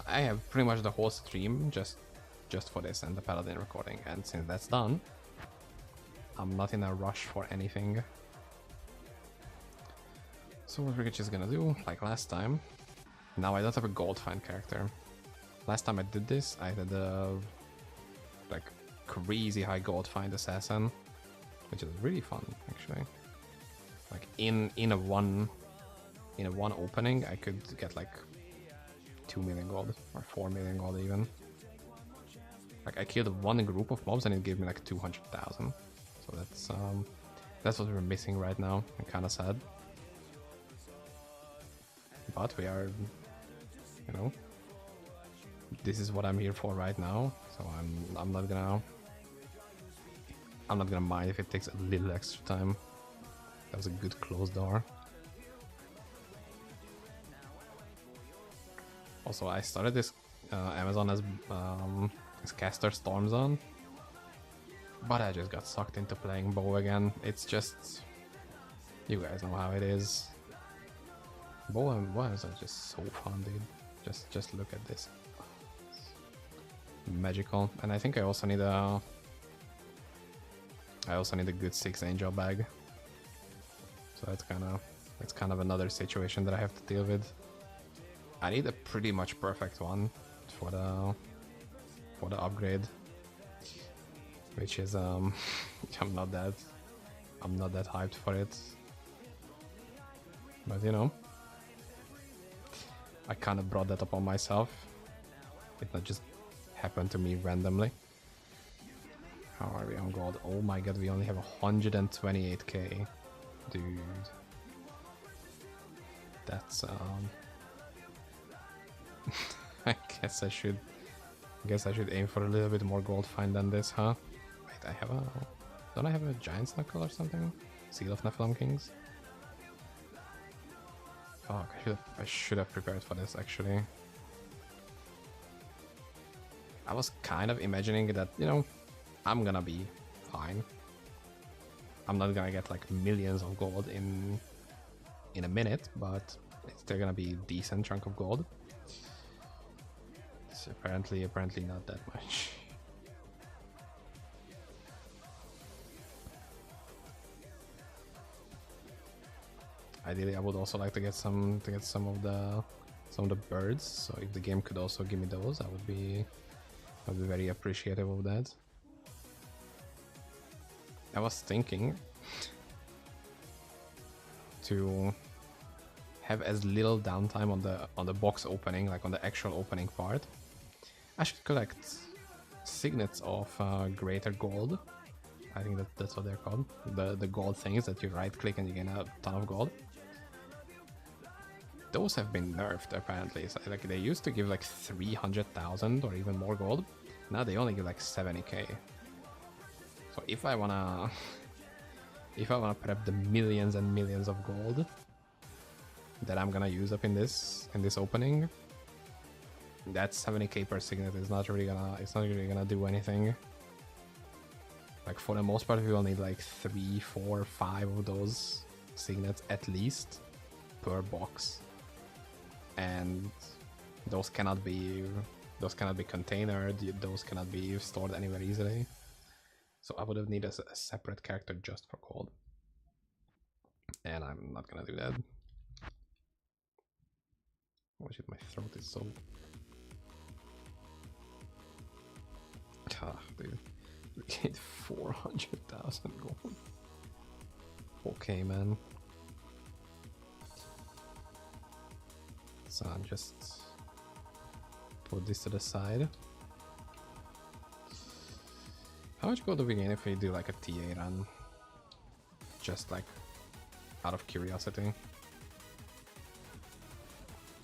I have pretty much the whole stream just for this and the Paladin recording, and since that's done, I'm not in a rush for anything. So what we're just gonna do, like last time, now I don't have a gold find character. Last time I did this, I had a like crazy high gold find assassin, which is really fun actually. Like in a one opening, I could get like 2 million gold or 4 million gold even. Like I killed one group of mobs and it gave me like 200,000. So that's what we're missing right now. I'm kind of sad. But we are, you know, this is what I'm here for right now. So I'm not gonna mind if it takes a little extra time. That was a good closed door. Also, I started this Amazon as caster Stormzone, but I just got sucked into playing bow again. It's just, you guys know how it is. Bow and bows are just so fun, dude. Just look at this. Magical. And I think I also need a good 6 angel bag. So that's kind of another situation that I have to deal with. I need a pretty much perfect one for the upgrade, which is I'm not that hyped for it. But you know, I kind of brought that upon myself. It not just happened to me randomly. How are we on gold? Oh my god, we only have 128k. Dude. That's I guess I should aim for a little bit more gold find than this, huh? Wait, don't I have a Giant's Knuckle or something? Seal of Nephilim Kings? Fuck, I should have prepared for this actually. I was kind of imagining that, you know, I'm gonna be fine. I'm not gonna get like millions of gold in a minute, but it's still gonna be a decent chunk of gold. It's apparently not that much. Ideally, I would also like to get some of the birds. So if the game could also give me those, I would be very appreciative of that. I was thinking to have as little downtime on the box opening, like on the actual opening part. I should collect signets of greater gold. I think that's what they're called. The gold things that you right click and you get a ton of gold. Those have been nerfed apparently. So, like they used to give like 300,000 or even more gold. Now they only give like 70k. So if I wanna prep the millions and millions of gold that I'm gonna use up in this opening, that 70k per signet is not really gonna do anything. Like for the most part, we will need like 3, 4, 5 of those signets at least per box, and those cannot be containered. Those cannot be stored anywhere easily. So I would have needed a separate character just for gold, and I'm not gonna do that. Oh shit, my throat is so... Dude, we get 400,000 gold. Okay, man. So I'll just put this to the side. How much gold do we gain if we do like a TA run? Just like out of curiosity.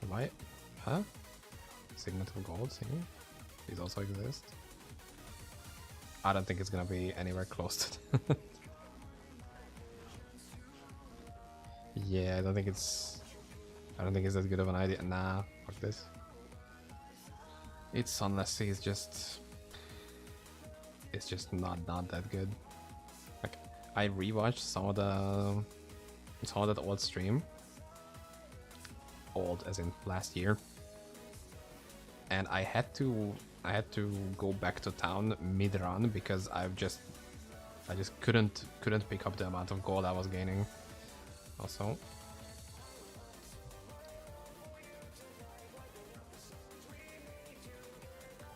Why? Huh? Signet of gold, see? These also exist. I don't think it's gonna be anywhere close to that. Yeah, I don't think it's that good of an idea. Nah, fuck this. It's unless it's just not that good. Like I rewatched some of that old stream. Old as in last year. And I had to go back to town mid-run because I just couldn't pick up the amount of gold I was gaining. Also,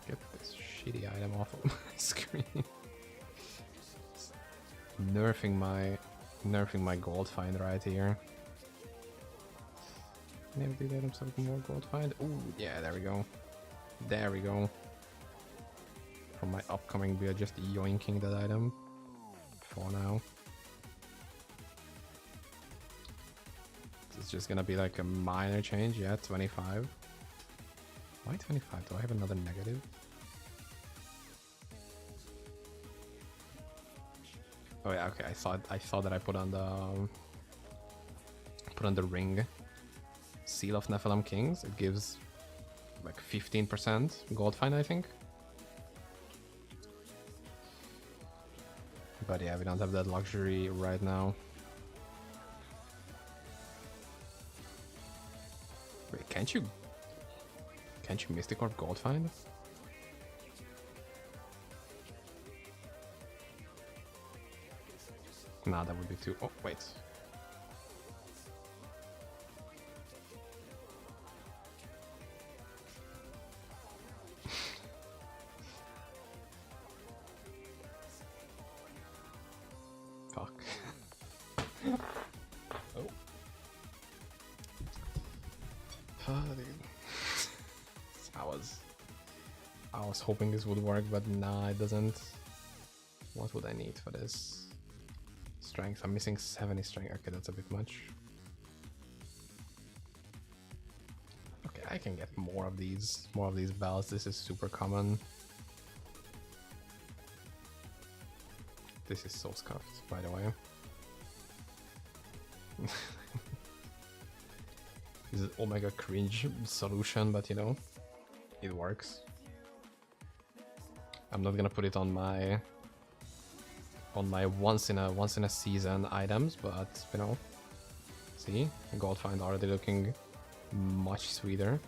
get this shitty item off of my screen. nerfing my gold find right here. Maybe the items have more gold find. Ooh, yeah, there we go. There we go. For my upcoming build, just yoinking that item for now. It's just gonna be like a minor change, yeah, 25. Why 25? Do I have another negative? Oh yeah, okay. I thought that I put on the ring seal of Nephilim Kings. It gives like 15% gold find, I think. But yeah, we don't have that luxury right now. Wait, can't you Mystic Orb gold find? Nah, that would be too. Oh wait. Fuck. Oh. Dude. I was hoping this would work, but nah, it doesn't. What would I need for this? Strength. I'm missing 70 strength. Okay, that's a bit much. Okay, I can get more of these bells. This is super common. This is so scuffed, by the way. This is Omega cringe solution, but you know, it works. I'm not gonna put it on my once in a season items, but you know, see, gold find already looking much sweeter.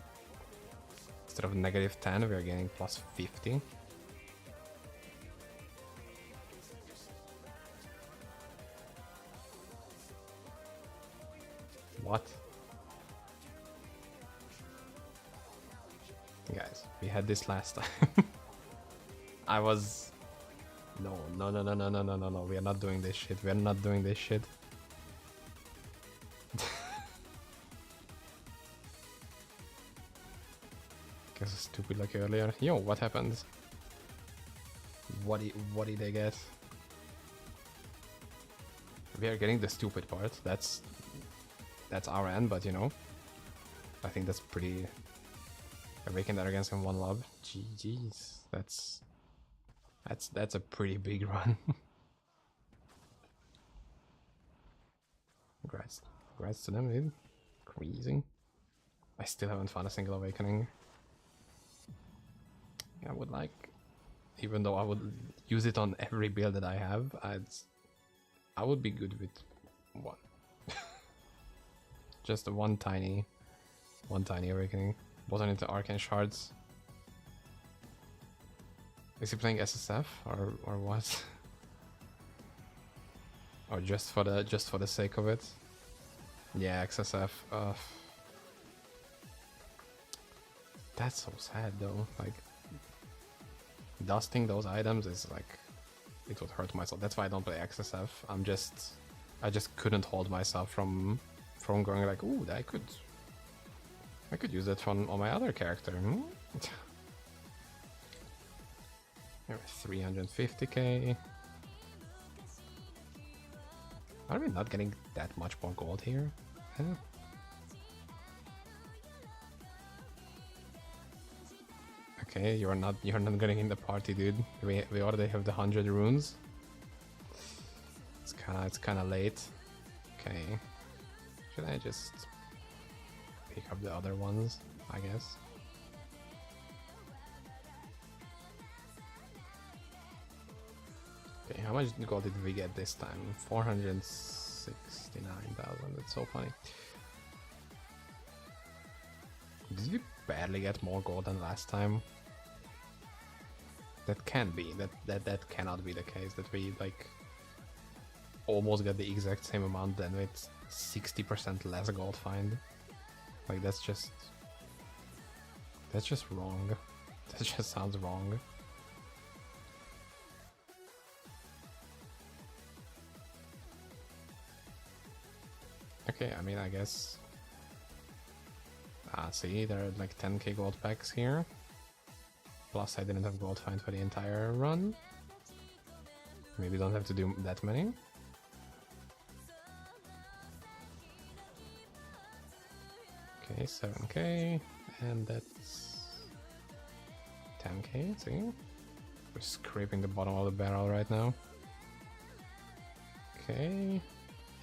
Instead of -10, we are getting +50. What? Guys, we had this last time. I was... No, we are not doing this shit. We are not doing this shit. Guess it's stupid like earlier. Yo, what happened? What did they get? We are getting the stupid part. That's our end, but you know, I think that's pretty. Awakened Arrogance and One Love. GG's. That's a pretty big run. Congrats to them, dude. Crazy. I still haven't found a single awakening. I would like, even though I would use it on every build that I have, I would be good with one. Just one tiny awakening. Wasn't into Arcane Shards. Is he playing SSF or what? Or just for the sake of it? Yeah, XSF. That's so sad though. Like, dusting those items is like, it would hurt myself. That's why I don't play XSF. I just couldn't hold myself from going like, ooh, I could use that on my other character. 350k. Are we not getting that much more gold here? Huh? Okay, you're not getting in the party, dude. We already have the 100 runes. It's kinda late. Okay. Should I just pick up the other ones, I guess? Okay, how much gold did we get this time? 469,000, that's so funny. Did we barely get more gold than last time? That can't be, that cannot be the case, that we like almost get the exact same amount then with 60% less gold find. Like that's just wrong. That just sounds wrong. Okay, I mean, I guess... see, there are like 10k gold packs here. Plus I didn't have gold find for the entire run. Maybe don't have to do that many. Okay, 7k, and that's 10k, see? We're scraping the bottom of the barrel right now. Okay,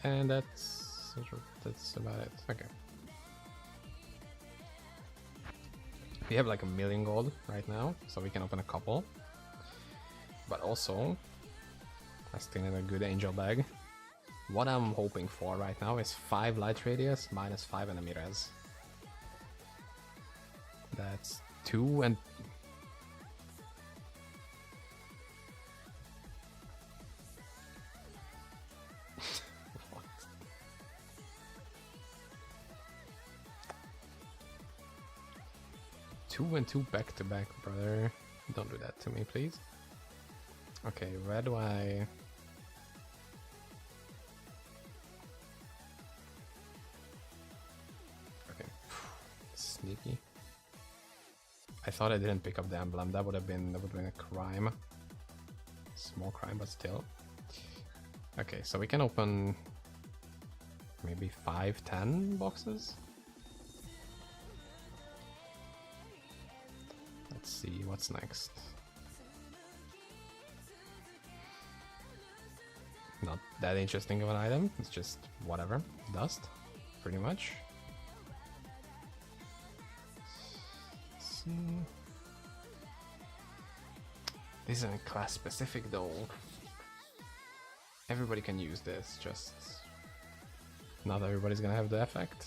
and that's about it. Okay. We have like 1 million gold right now, so we can open a couple. But also, I still need a good angel bag. What I'm hoping for right now is 5 light radius minus 5 enemy res. That's 2 and... What? 2 and 2 back to back, brother. Don't do that to me, please. Okay, where do I... Okay, sneaky. I thought I didn't pick up the emblem. That would have been a crime. Small crime, but still. Okay, so we can open maybe 5-10 boxes. Let's see what's next. Not that interesting of an item. It's just whatever. Dust, pretty much. This isn't class specific though. Everybody can use this, just not everybody's gonna have the effect.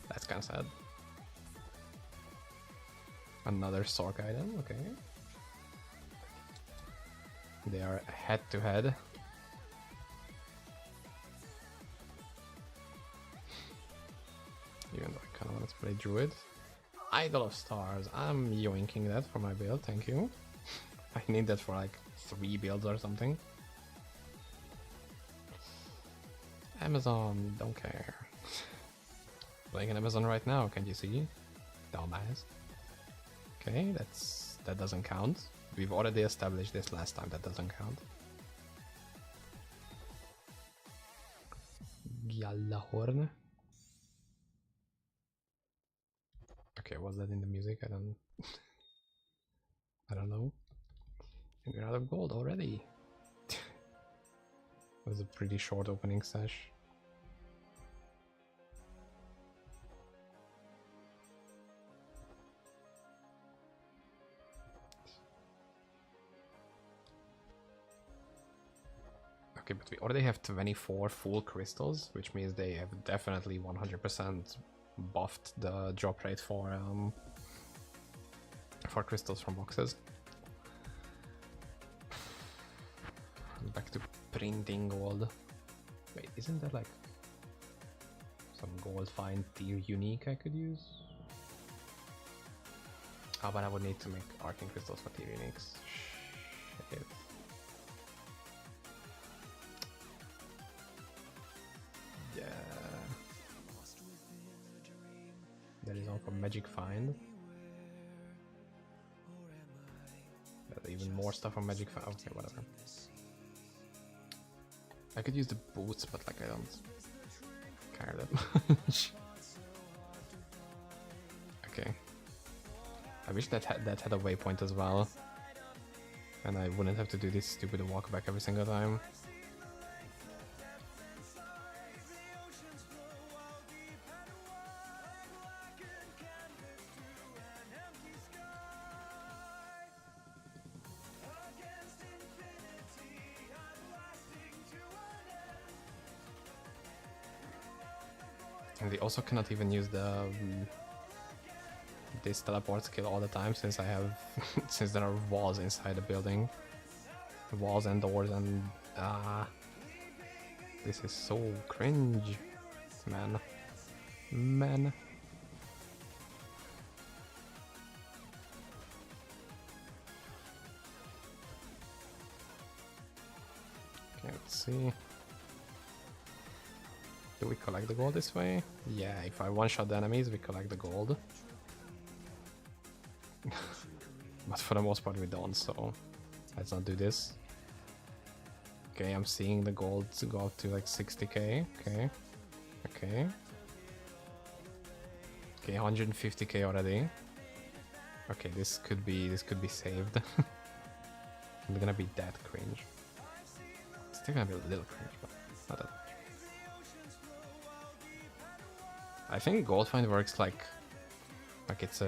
That's kinda sad. Another Sork item, okay. They are head to head. Even though I kinda want to play Druid. Idol of Stars, I'm yoinking that for my build, thank you. I need that for like 3 builds or something. Amazon, don't care. Playing on Amazon right now, can't you see? Dumbass. Okay, that doesn't count. We've already established this last time, that doesn't count. Gjallahorn. Okay, was that in the music? I don't know. And we're out of gold already. It was a pretty short opening sesh. Okay, but we already have 24 full crystals, which means they have definitely 100% buffed the drop rate for crystals from boxes. Back to printing gold. Wait, isn't there like some gold find tier unique I could use? Oh, but I would need to make arcane crystals for TV uniques. Shit. Yeah. There is one for Magic Find. There's even more stuff on Magic Find. Okay, whatever. I could use the boots, but like I don't care that much. Okay. I wish that had a waypoint as well, and I wouldn't have to do this stupid walk back every single time. And they also cannot even use the this teleport skill all the time, since I have since there are walls inside the building, walls and doors, and this is so cringe, man. Okay, let's see. Do we collect the gold this way? Yeah, if I one-shot the enemies, we collect the gold. But for the most part we don't, so let's not do this. Okay, I'm seeing the gold go up to like 60k. Okay. Okay, 150k already. Okay, this could be saved. I'm gonna be that cringe. It's still gonna be a little cringe, but not that much. I think gold find works like it's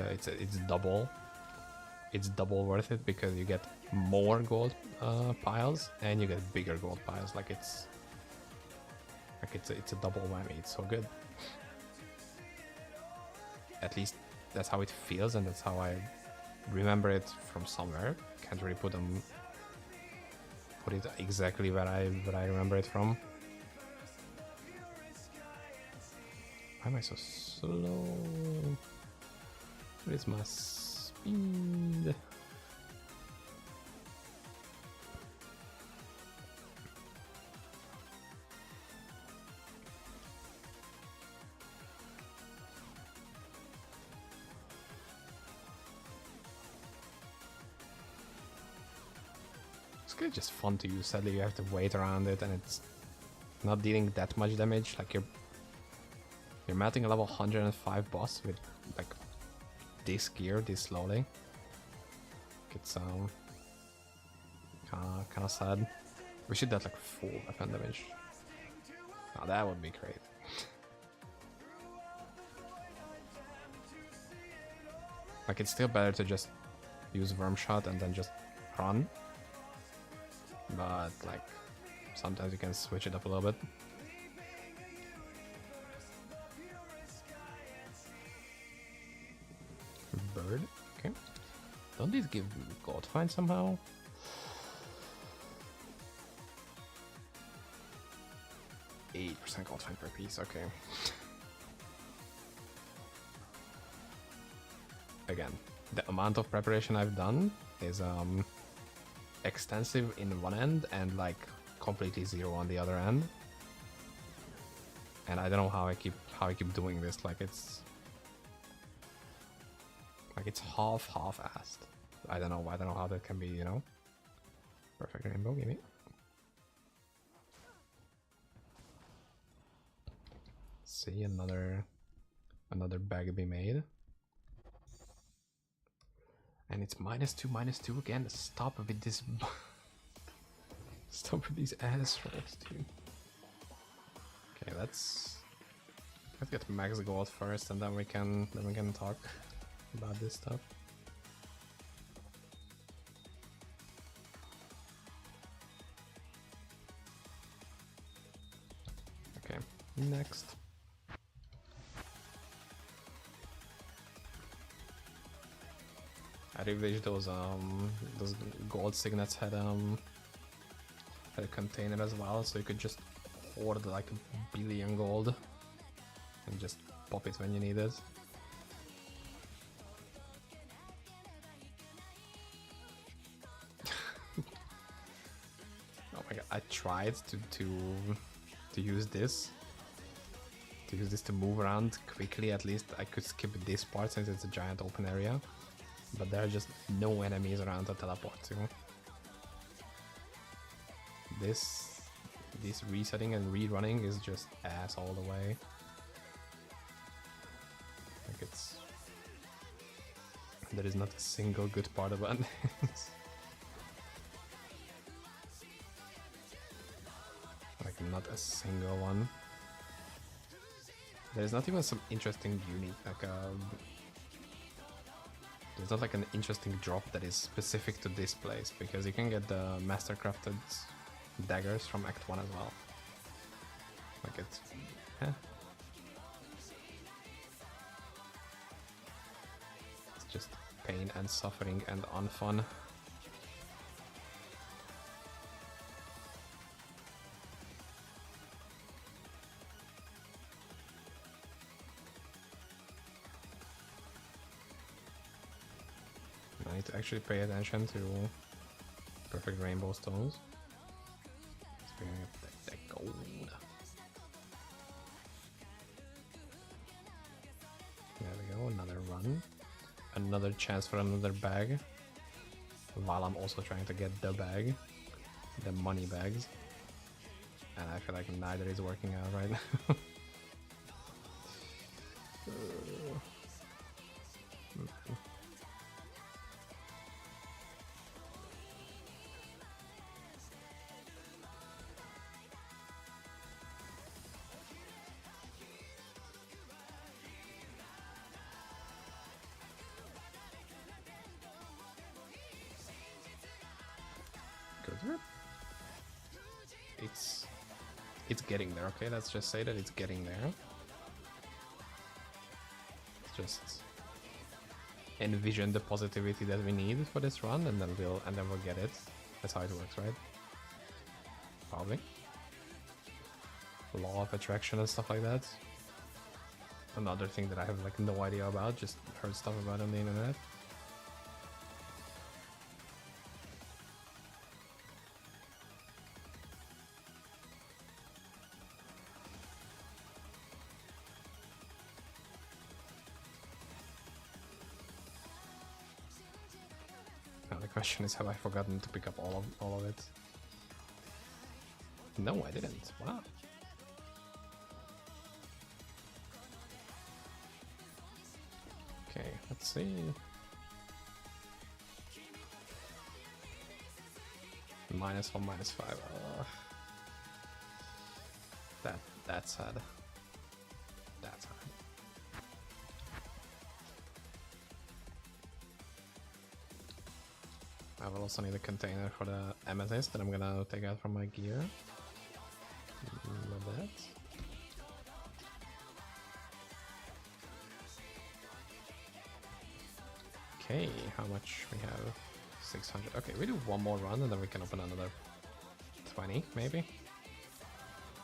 double. It's double worth it because you get more gold piles and you get bigger gold piles. Like it's a double whammy. It's so good. At least that's how it feels, and that's how I remember it from somewhere. Can't really put it exactly where I remember it from. Why am I so slow? What is my speed? It's kind of just fun to use. Sadly, you have to wait around it, and it's not dealing that much damage. Like you're melting a level 105 boss with like this gear this slowly. It's kind of sad. We should get like full weapon damage. Oh, that would be great. Like it's still better to just use Worm Shot and then just run. But like sometimes you can switch it up a little bit. Bird, okay. Don't these give gold find somehow? %8 gold find per piece, okay. Again, the amount of preparation I've done is extensive in one end and like completely zero on the other end. And I don't know how I keep doing this. Like it's half-assed. I don't know how that can be, you know. Perfect rainbow, give me. See, another bag be made. And it's -2 again. Stop with this. Stop with these ass rolls, dude. Okay, let's get max gold first, and then we can talk about this stuff. Okay, next. I really wish those gold signets had a container as well, so you could just hoard like 1 billion gold and just pop it when you need it. I tried to use this. To use this to move around quickly, at least I could skip this part since it's a giant open area. But there are just no enemies around to teleport to. This resetting and rerunning is just ass all the way. Like there is not a single good part about this. Like not a single one. There's not even some interesting unique, like there's not like an interesting drop that is specific to this place, because you can get the mastercrafted daggers from Act 1 as well. Like it's... It's just pain and suffering and unfun. I need to actually pay attention to perfect rainbow stones. Speaking of that gold. There we go, another run. Another chance for another bag. While I'm also trying to get the bag. The money bags. And I feel like neither is working out right now. It's getting there, okay? Let's just say that it's getting there. Just envision the positivity that we need for this run, and then we'll get it. That's how it works, right? Probably. Law of attraction and stuff like that. Another thing that I have like no idea about, just heard stuff about on the internet. The question is, have I forgotten to pick up all of it? No, I didn't. Wow. Okay, let's see. -1, -5. That's sad. That's sad. I will also need a container for the amethyst that I'm gonna take out from my gear. Love that. Okay, how much we have? 600. Okay, we do one more run and then we can open another 20, maybe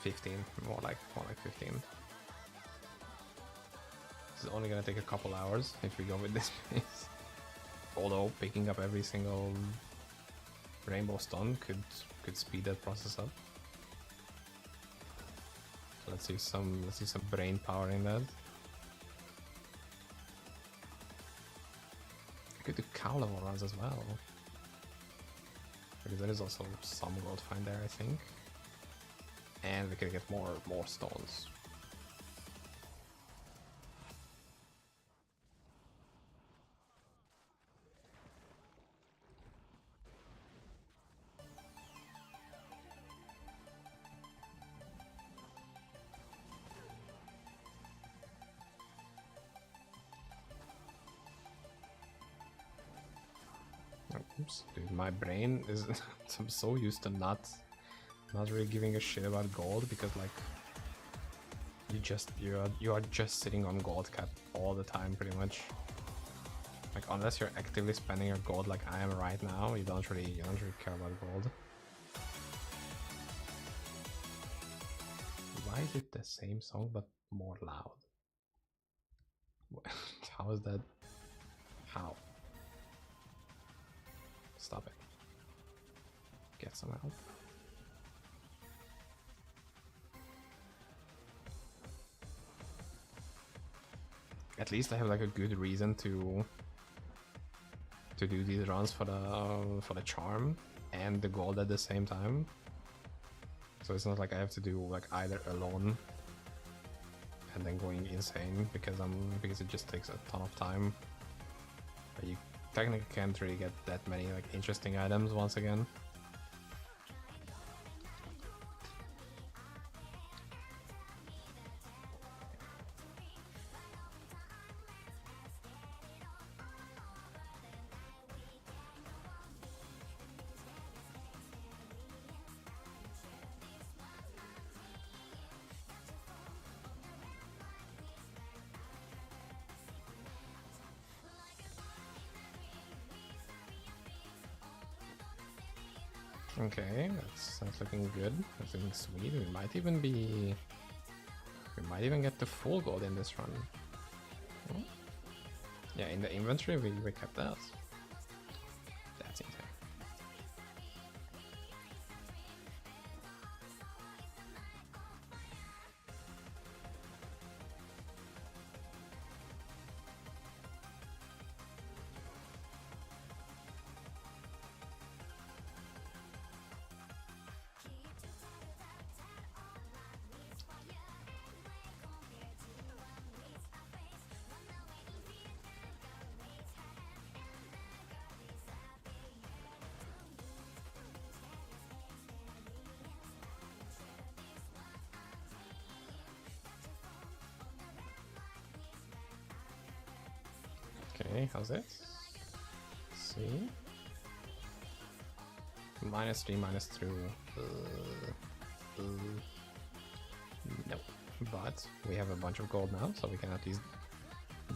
15. More like 15. This is only gonna take a couple hours if we go with this pace. Although picking up every single rainbow stone could speed that process up. So let's see some brain power in that. I could do cow level runs as well, because there is also some gold find there, I think, and we can get more stones. Oops, dude, my brain is I'm so used to not really giving a shit about gold, because like you are just sitting on gold cap all the time pretty much. Like unless you're actively spending your gold like I am right now, you don't really care about gold. Why is it the same song but more loud? How is that? How? Stop it. Get some help. at least I have like a good reason to do these runs for the charm and the gold at the same time. So it's not like I have to do like either alone and then going insane because it just takes a ton of time. But you technically can't really get that many like interesting items once again. Okay, that's looking good. That's looking sweet. We might even get the full gold in this run. Hmm? Yeah, in the inventory we kept that. That's insane. Okay, how's it? Let's see. -3, -2. Nope. But we have a bunch of gold now, so we can at least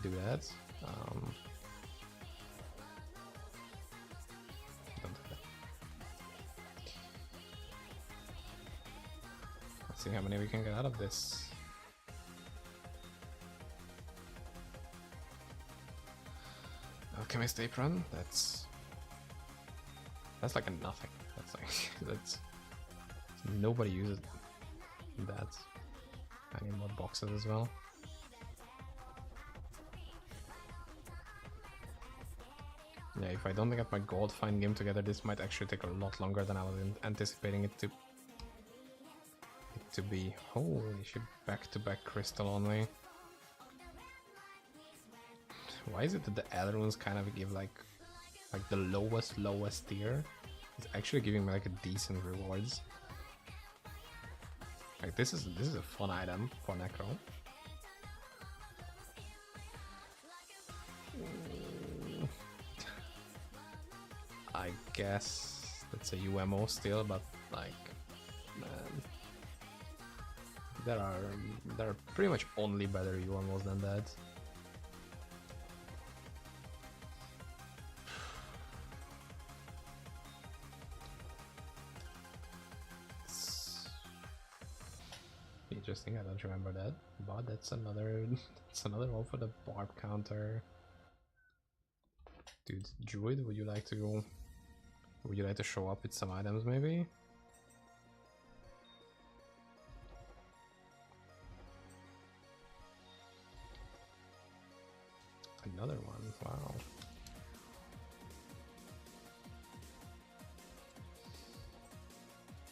do that. Don't do that. Let's see how many we can get out of this. Alchemist apron. That's like a nothing. That's like that's nobody uses that. I need more boxes as well. Yeah, if I don't get my gold fine game together, this might actually take a lot longer than I was anticipating it to be. Holy shit! Back-to-back crystal only. Why is it that the other ones kind of give like the lowest tier? It's actually giving me like a decent rewards. Like this is a fun item for Necro. I guess that's a UMO still, but like, man, there are pretty much only better UMOs than that. Interesting, I don't remember that, but that's another one for the barb counter. Dude, Druid, would you like to show up with some items maybe? Another one, wow.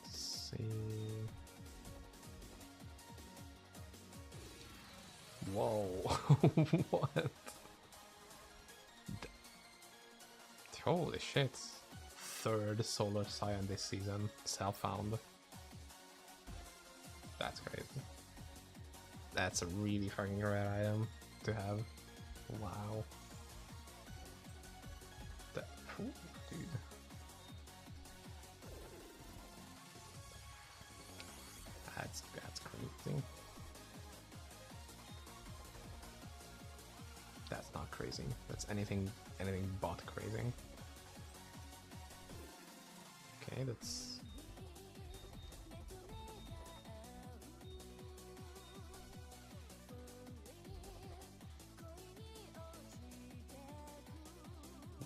Let's see. Whoa, what? Holy shit. Third Solar Scion this season, self-found. That's crazy. That's a really fucking rare item to have. Wow. Ooh, dude. That's crazy. That's not crazy. That's anything but crazy. Okay, that's...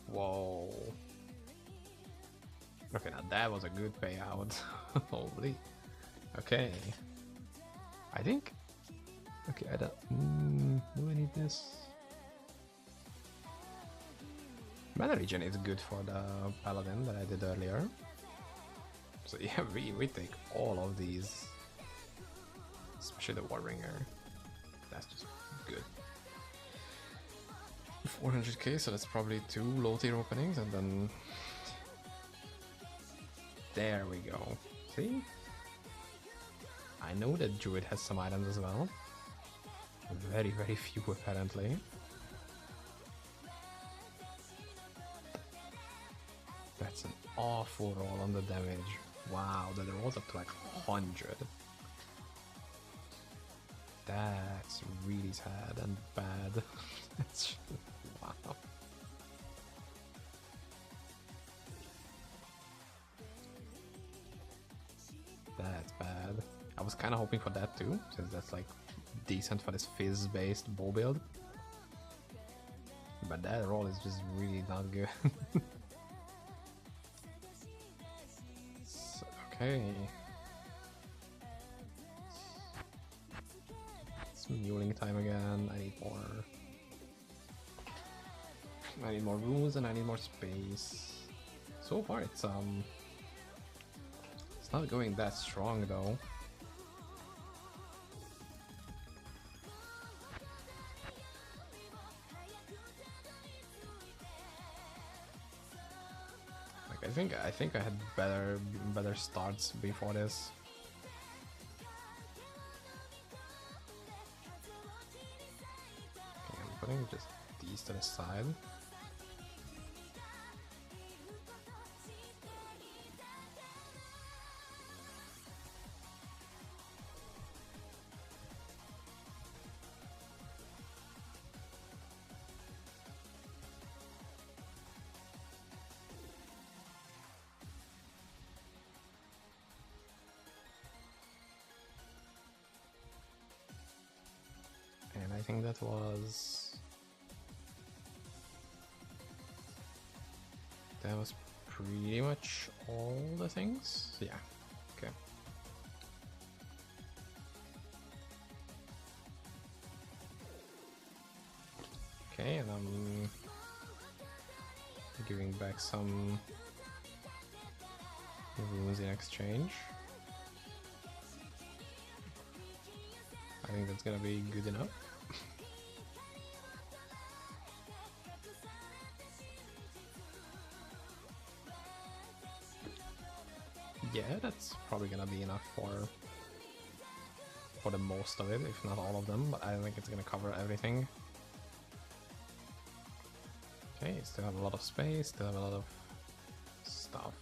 Whoa. Okay, now that was a good payout. Holy. Okay. I think... Okay, I don't... do I need this? Mana regen is good for the paladin that I did earlier. So yeah, we take all of these, especially the Warbringer. That's just good. 400k, so that's probably 2 low tier openings, and then there we go. See? I know that Druid has some items as well. Very, very few apparently. That's an awful roll on the damage. Wow, that rolls up to like 100. That's really sad and bad. That's wow. That's bad. I was kind of hoping for that too, since that's like decent for this fizz-based bow build. But that roll is just really not good. So, okay. It's muling time again. I need more runes and I need more space. So far it's not going that strong though. Like I think I had better starts before this. Okay, I'm putting just these to the side. And I think that was pretty much all the things. Yeah. Okay. Okay, and I'm giving back some runes in exchange. I think that's gonna be good enough. Yeah, that's probably gonna be enough for the most of it, if not all of them, but I don't think it's gonna cover everything. Okay, still have a lot of space, still have a lot of stuff.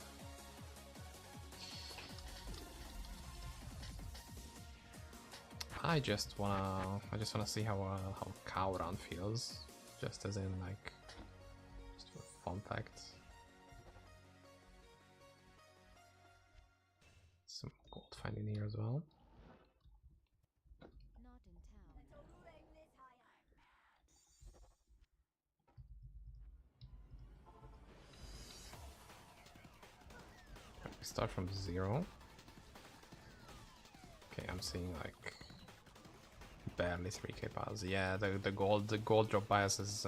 I just wanna see how Cowrun feels, just as in like, just for fun fact. Some gold finding here as well. We start from 0. Okay, I'm seeing like barely 3k piles. Yeah, the gold drop bias is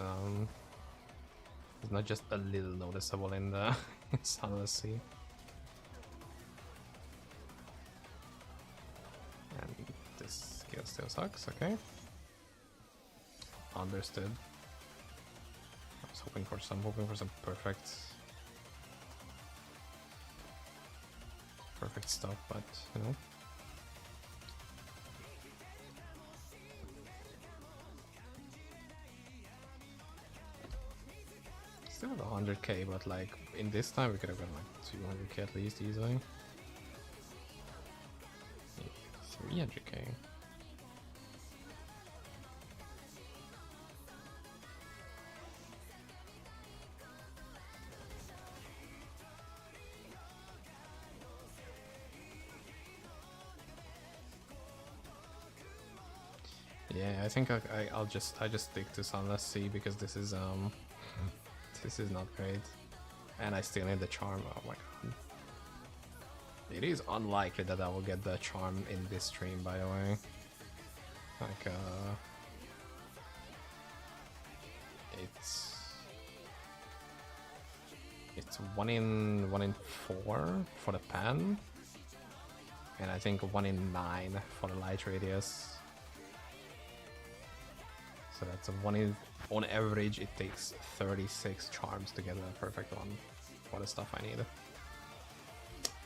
not just a little noticeable in the Sunless Sea. And this skill still sucks. Okay, understood. I was hoping for some perfect stuff, but you know. Still have 100k, but like in this time we could have gotten like 200k at least easily. 300k. Yeah, I think I'll just stick to Sunless Sea because this is not great, and I still need the charm. Oh my god! It is unlikely that I will get the charm in this stream, by the way. Like It's 1 in 4 for the pan, and I think 1 in 9 for the light radius. So that's a on average it takes 36 charms to get a perfect one for the stuff I need,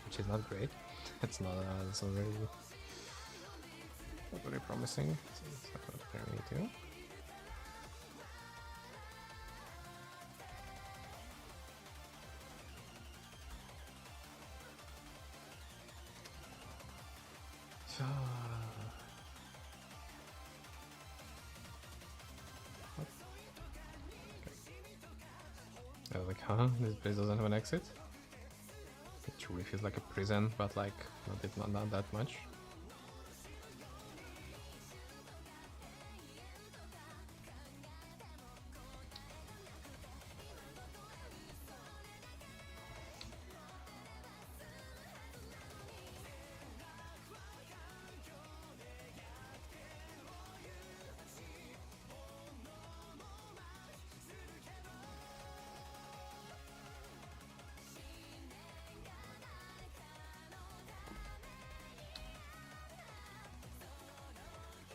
which is not great. It's not very promising. So let's have a there we need to. So I was like, huh? This place doesn't have an exit? It truly feels like a prison, but like not that much.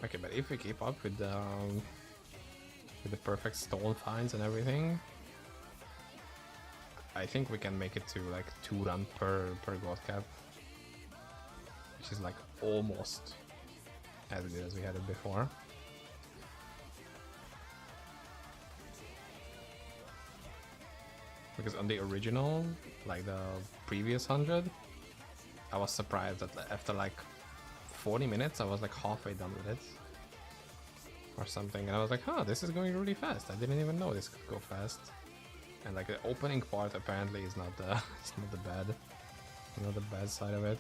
Okay, but if we keep up with the perfect stone finds and everything, I think we can make it to like 2 run per god cap, which is like almost as good as we had it before. Because on the original, like the previous 100, I was surprised that after like 40 minutes I was like halfway done with it or something, and I was like, huh, this is going really fast. I didn't even know this could go fast. And like the opening part apparently is not the it's not the bad side of it.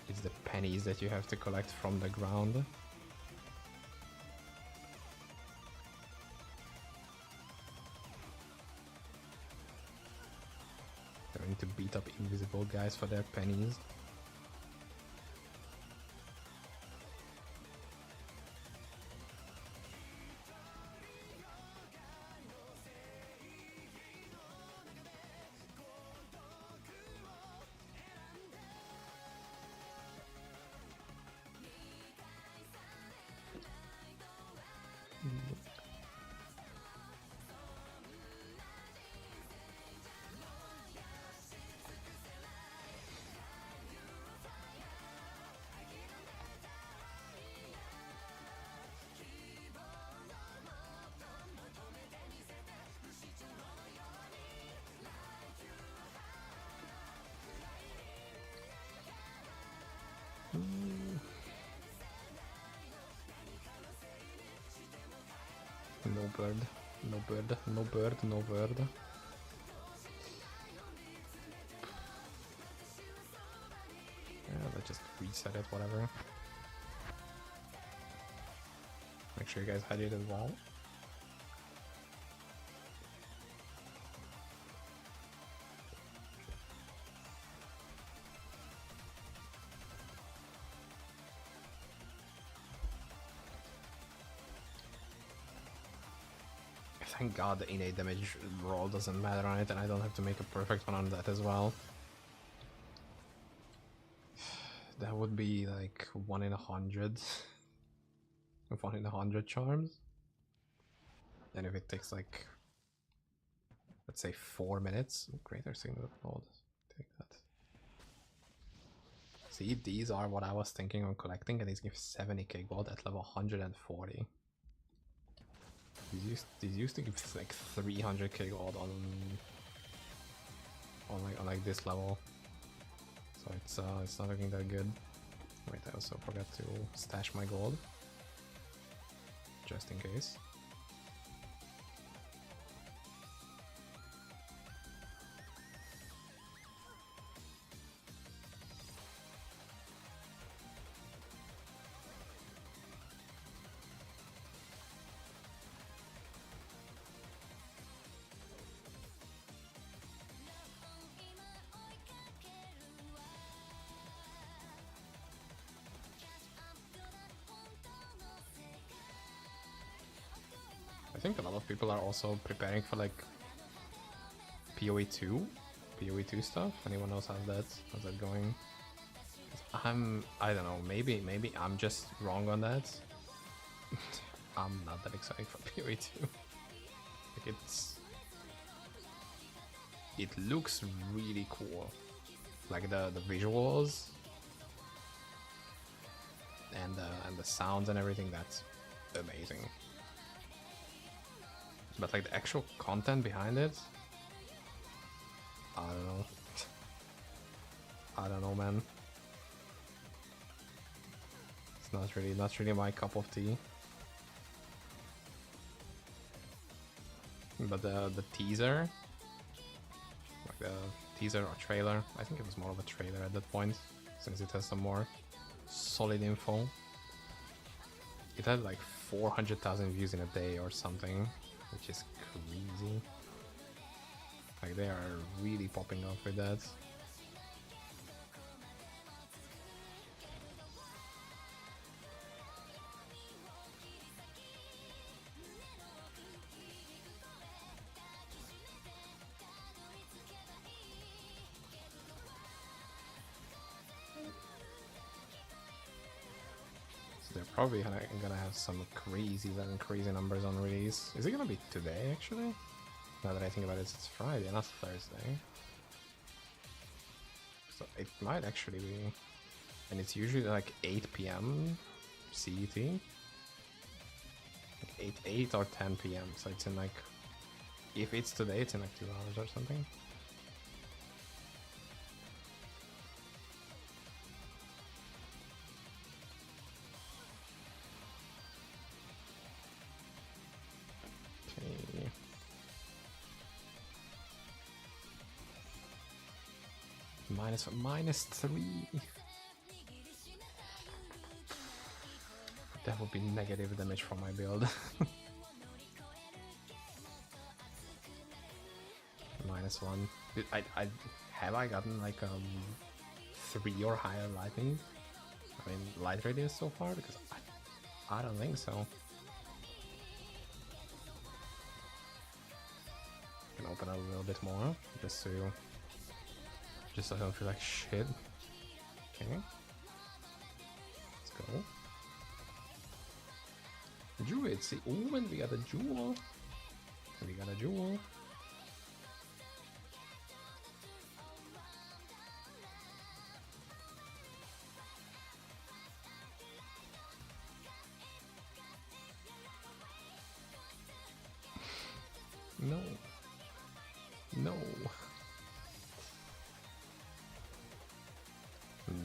It's the pennies that you have to collect from the ground. Having to beat up invisible guys for their pennies. No bird, no bird, no bird, no bird. Yeah, let's just reset it, whatever. Make sure you guys hydrate as well. Thank god the innate damage roll doesn't matter on it, and I don't have to make a perfect one on that as well. That would be like 1 in 100. 1 in 100 charms. And if it takes like, let's say 4 minutes, greater signal upload. Take that. See, these are what I was thinking on collecting, and these give 70k gold at level 140. These used to give like 300k gold on like this level, so it's not looking that good. Wait, I also forgot to stash my gold just in case. I think a lot of people are also preparing for like PoE2? PoE2 stuff? Anyone else have that? How's that going? I don't know, maybe I'm just wrong on that. I'm not that excited for PoE2. Like it looks really cool. Like the visuals and the sounds and everything, that's amazing. But like the actual content behind it, I don't know. I don't know, man. It's not really my cup of tea. But the teaser, like the teaser or trailer, I think it was more of a trailer at that point, since it has some more solid info. It had like 400,000 views in a day or something, which is crazy. Like they are really popping off with that. They're probably gonna have some crazy numbers on release. Is it gonna be today, actually? Now that I think about it, it's Friday, not Thursday. So it might actually be... And it's usually like 8 PM CET. Like 8 or 10 PM, so it's in like... If it's today, it's in like 2 hours or something. -3. That would be negative damage from my build. -1. Have I gotten like 3 or higher lightning? I mean, light radius so far, because I don't think so. I can open it a little bit more just so I don't feel like shit. Okay. Let's go. Druid, see, ooh, and we got a jewel. We got a jewel. No. No.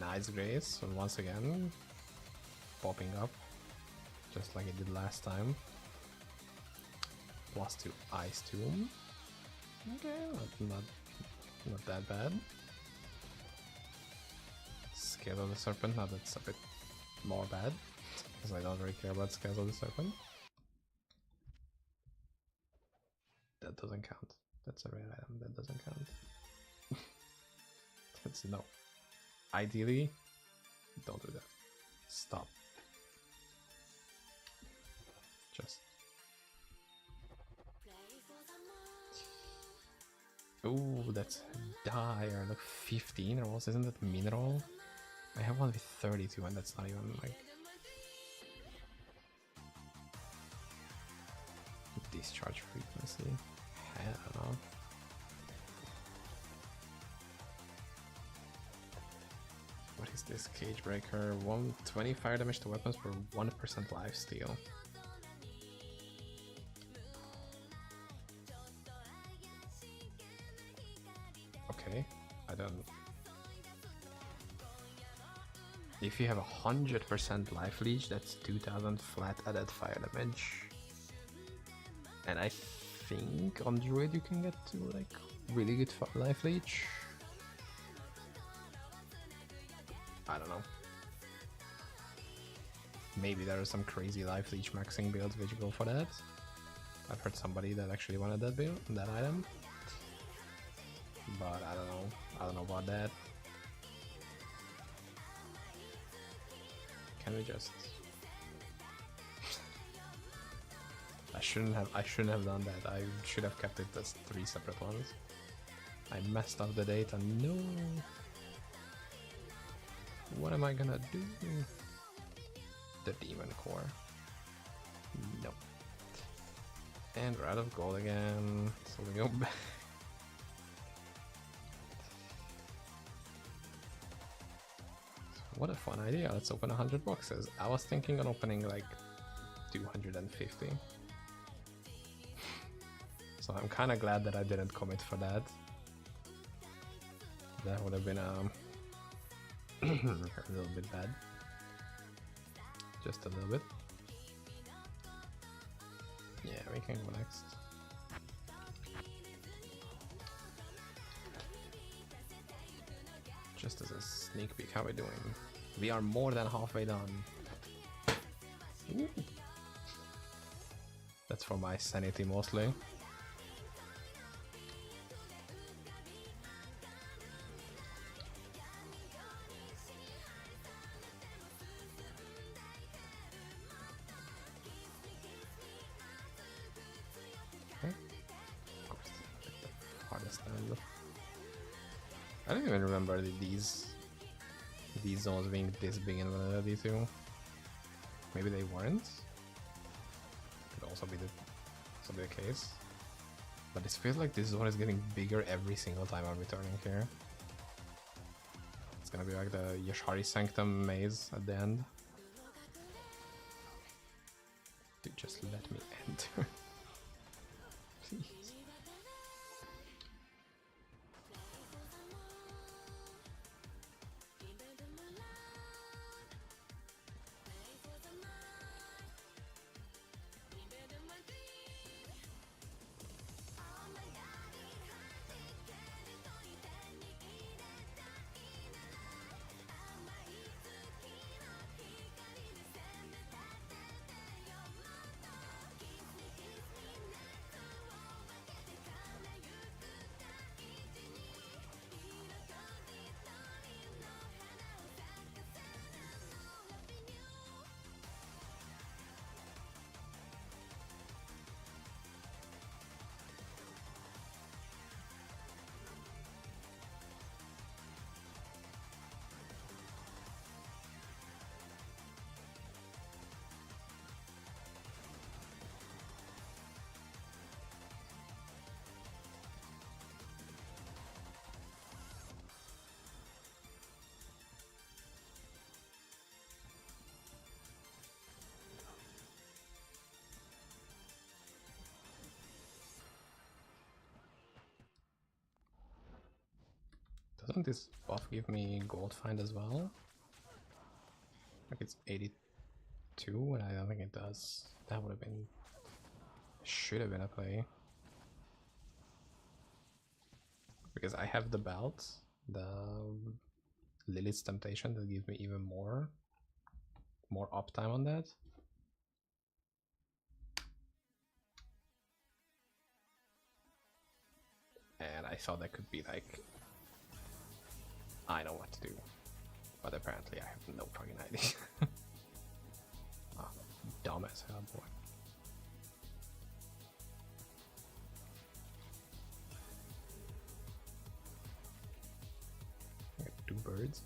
Nice Grace, once again, popping up, just like it did last time. +2 Ice Tomb. Okay, not that bad. Scale of the Serpent, now that's a bit more bad, because I don't really care about Scales of the Serpent. That doesn't count. That's a rare item, that doesn't count. That's no. Ideally, don't do that. Stop. Just. Ooh, that's dire. Look, 15 rolls. Isn't that mineral? I have one with 32, and that's not even like. Discharge frequency. I don't know. What is this? Cage Breaker. 120 fire damage to weapons for 1% lifesteal. Okay, I don't... If you have 100% life leech, that's 2000 flat added fire damage. And I think on Druid you can get to like really good life leech. I don't know. Maybe there are some crazy life leech maxing builds which go for that. I've heard somebody that actually wanted that build, that item. But I don't know. I don't know about that. Can we just... I shouldn't have done that. I should have kept it as 3 separate ones. I messed up the data. No. What am I gonna do? The demon core. No. And we're out of gold again. So we go back. What a fun idea. Let's open 100 boxes. I was thinking on opening like 250. So I'm kind of glad that I didn't commit for that. That would have been a little bit bad. Just a little bit. Yeah, we can go next. Just as a sneak peek, how are we doing? We are more than halfway done. Ooh. That's for my sanity mostly. I don't even remember these zones being this big in Vanilla D2. Maybe they weren't. Could also be the case. But it feels like this zone is getting bigger every single time I'm returning here. It's gonna be like the Yashari Sanctum maze at the end. Dude, just let me enter. Please. Doesn't this buff give me gold find as well? Like it's 82 and I don't think it does. That would have been... should have been a play. Because I have the belt, the Lilith's Temptation that gives me even more uptime on that. And I thought that could be like... I know what to do, but apparently I have no fucking idea. Oh, dumb as hell, boy. I got 2 birds.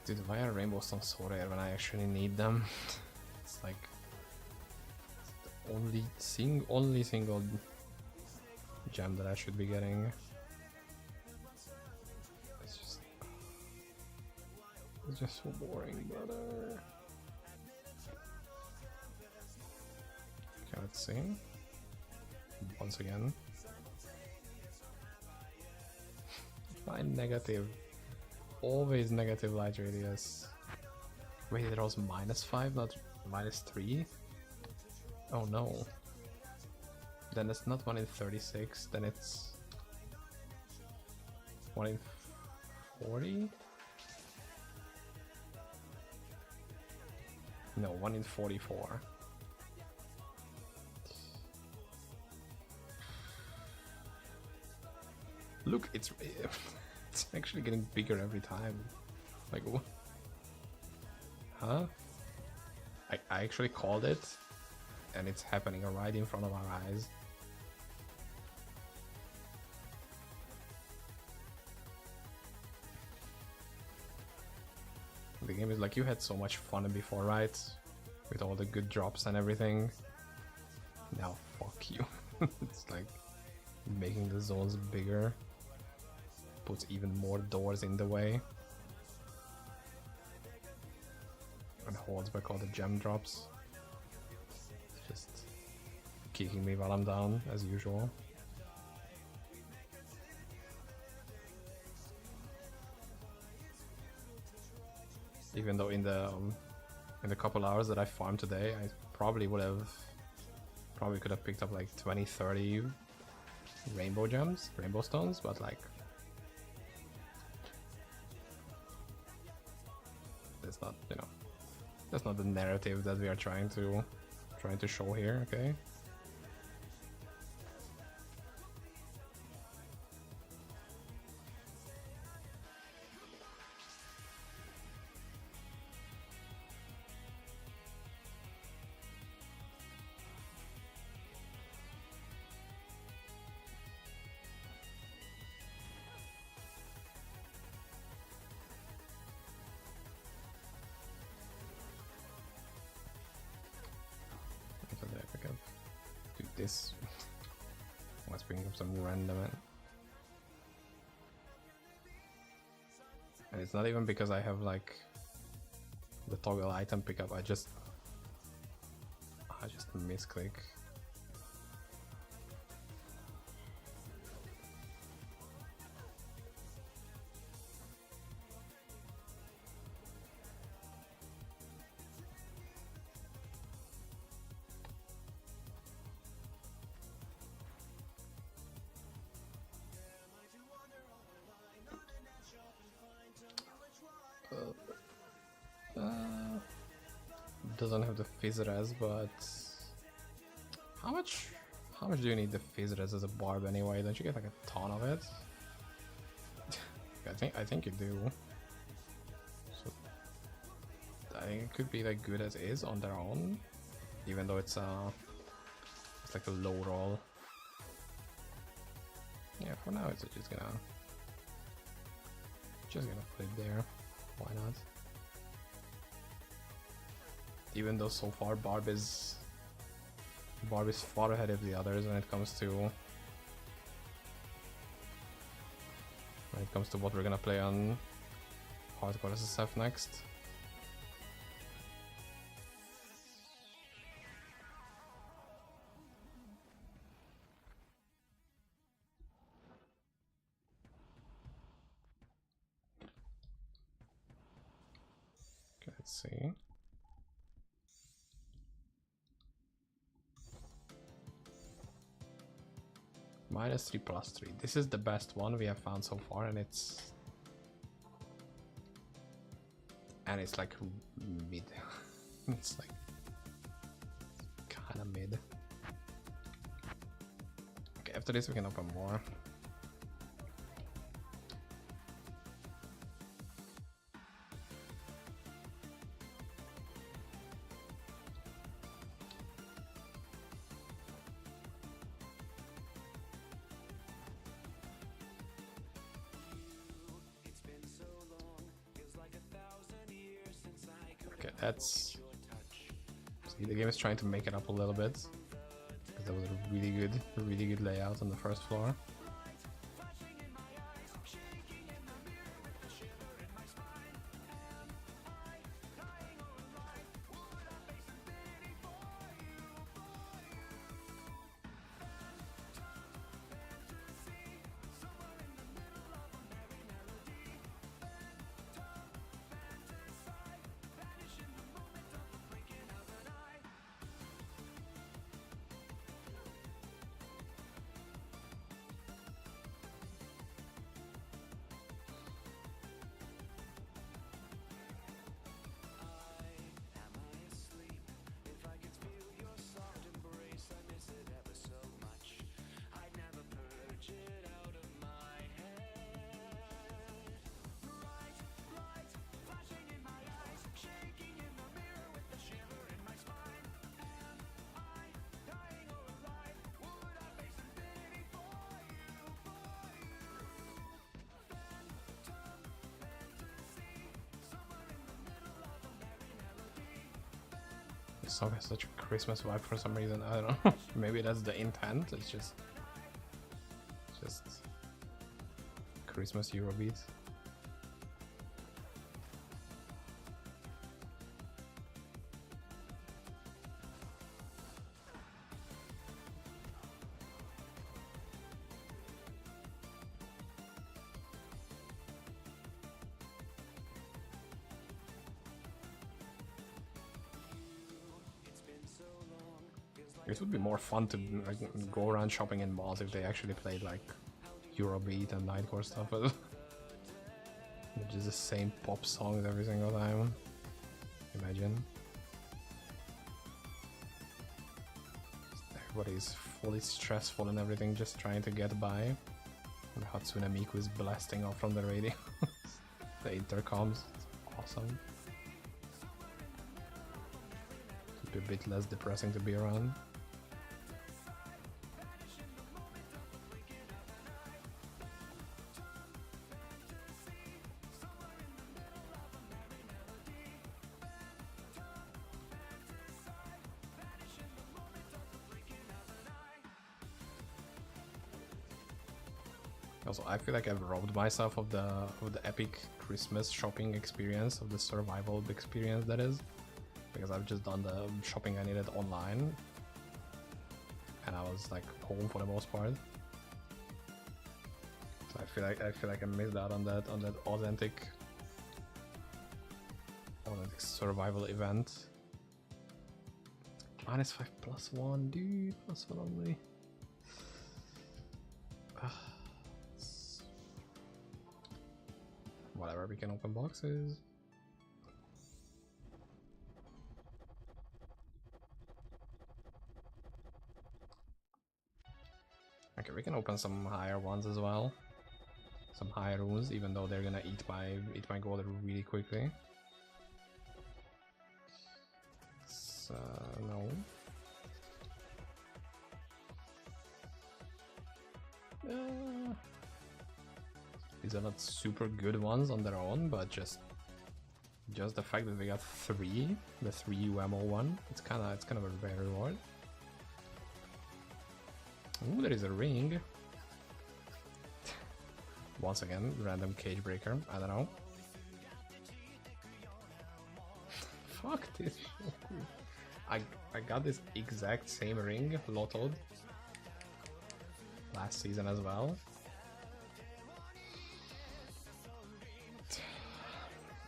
Dude, why are rainbows so rare when I actually need them? It's like it's the only single gem that I should be getting. It's just so boring, brother. Okay, let's see. Once again. My negative. Always negative light radius. Wait, it was -5, not -3? Oh no. Then it's not 1 in 36, then it's 1 in 40? No, 1 in 44. Look, it's It's actually getting bigger every time. Like, what? Huh? I actually called it, and it's happening right in front of our eyes. The game is like, you had so much fun before, right? With all the good drops and everything. Now fuck you. It's like making the zones bigger. Puts even more doors in the way. And holds back all the gem drops. Just kicking me while I'm down, as usual. Even though in the couple hours that I farmed today, I probably could have picked up like 20-30 rainbow gems, rainbow stones, but like that's not, you know, that's not the narrative that we are trying to show here, okay? This must bring up some random, and it's not even because I have like the toggle item pickup. I just misclick. Doesn't have the fizz res, but how much do you need the fizz res as a barb anyway? Don't you get like a ton of it? I think you do. So I think it could be like good as is on their own, even though it's like a low roll. Yeah, for now it's just gonna put it there. Why not? Even though so far Barb is far ahead of the others when it comes to what we're gonna play on Hardcore SSF next. Okay, let's see. -3 +3. This is the best one we have found so far, and it's like mid. It's like kind of mid. Okay, after this we can open more. That's, see, the game is trying to make it up a little bit, because that was a really good layout on the first floor. This song has such a Christmas vibe for some reason. I don't know. Maybe that's the intent. It's just Christmas Eurobeat. It would be more fun to like, go around shopping in malls if they actually played like Eurobeat and Nightcore stuff, which is the same pop songs every single time. Imagine. Everybody's fully stressful and everything, just trying to get by. And Hatsune Miku is blasting off from the radio. The intercoms. It's awesome. It'd be a bit less depressing to be around. Also, I feel like I've robbed myself of the epic Christmas shopping experience, of the survival experience that is, because I've just done the shopping I needed online, and I was like home for the most part. So I feel like I missed out on that authentic survival event. -5 +1, dude, +1 only. Whatever, we can open boxes. Okay, we can open some higher ones as well. Some higher runes, even though they're gonna eat my gold really quickly. So, no. These are not super good ones on their own, but just the fact that we got the 3 UMO one, it's kind of a rare reward. Ooh, there is a ring. Once again, random cage breaker. I don't know. Fuck this. I got this exact same ring lottoed last season as well.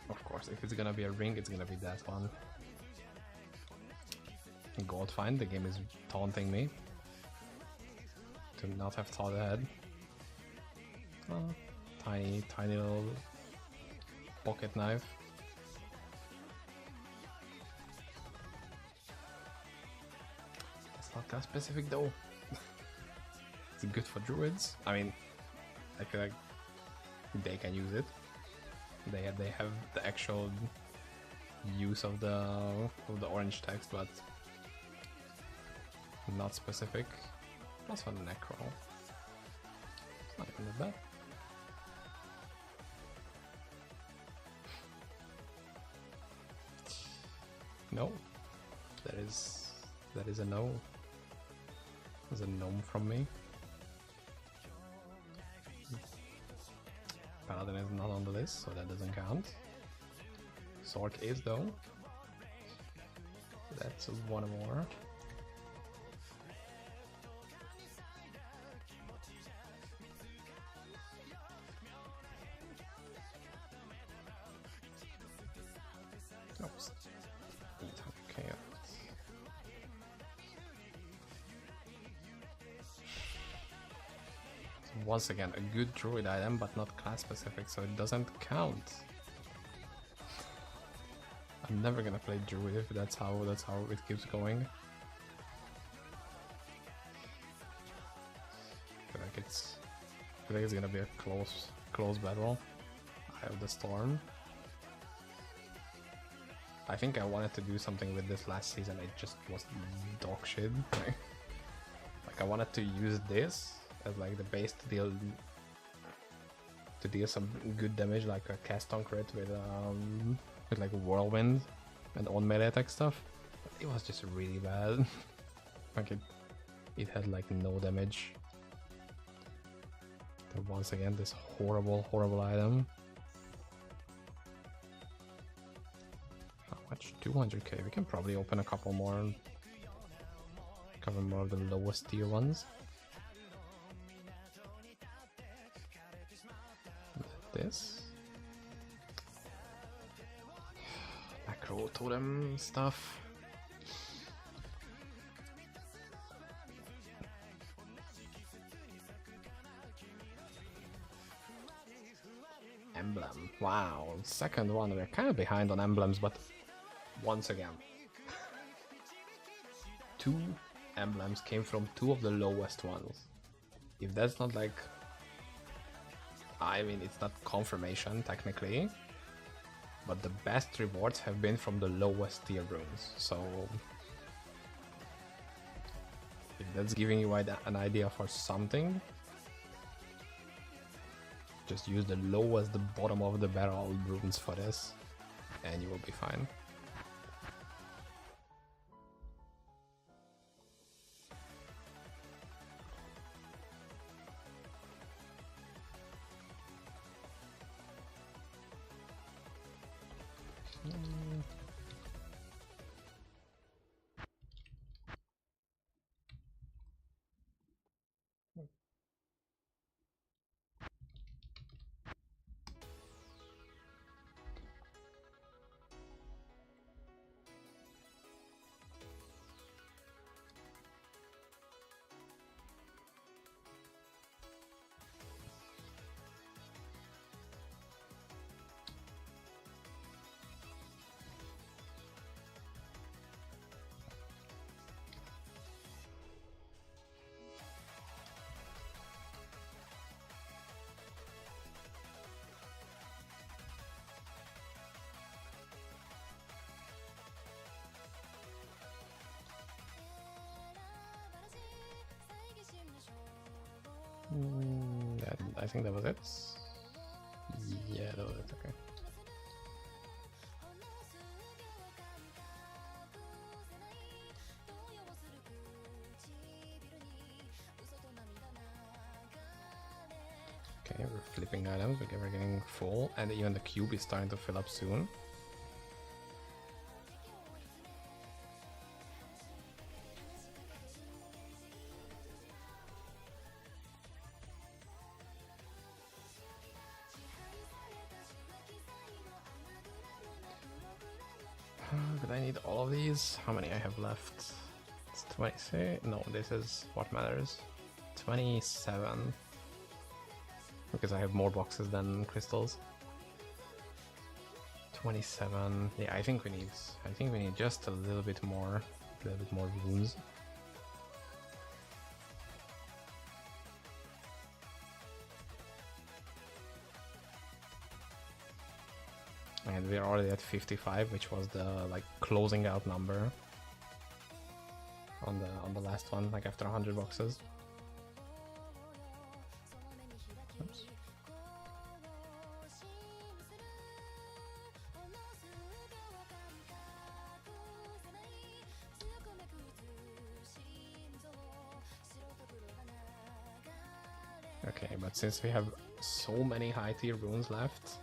Of course, if it's gonna be a ring, it's gonna be that one. Gold find, the game is taunting me to not have thought ahead. Oh, tiny little pocket knife. That's not that specific though. It's good for druids. I mean, I feel like they can use it. They have the actual use of the orange text, but not specific. Plus for necro. It's not even that bad. No. That is a no. There's a gnome from me. Paladin is not on the list, so that doesn't count. Sork is though. That's one more. Oops. 800k. Once again, a good druid item, but not class specific, so it doesn't count. I'm never gonna play druid if that's how it keeps going. I feel like it's gonna be a close battle. I have the storm. I think I wanted to do something with this last season. It just was dog shit. Like I wanted to use this as like the base to deal some good damage, like a cast on crit with like whirlwind and on melee attack stuff. It was just really bad. Like it had like no damage. Then once again, this horrible item. How much? 200k. We can probably open a couple more. Cover more of the lowest tier ones. This. Macro totem stuff. Emblem. Wow, second one. We're kind of behind on emblems, but once again, 2 emblems came from 2 of the lowest ones. If that's not like, I mean, it's not confirmation technically, but the best rewards have been from the lowest tier runes. So if that's giving you an idea for something, just use the lowest, the bottom of the barrel runes for this, and you will be fine. I think that was it. Yeah, that was it. Okay. Okay, we're flipping items. We're getting full, and even the cube is starting to fill up soon. But I need all of these. How many I have left? It's 26. No, this is what matters. 27. Because I have more boxes than crystals. 27. Yeah, I think we need just a little bit more runes. And we're already at 55, which was the like closing out number on the last one, like after 100 boxes. Oops. Okay, but since we have so many high tier runes left,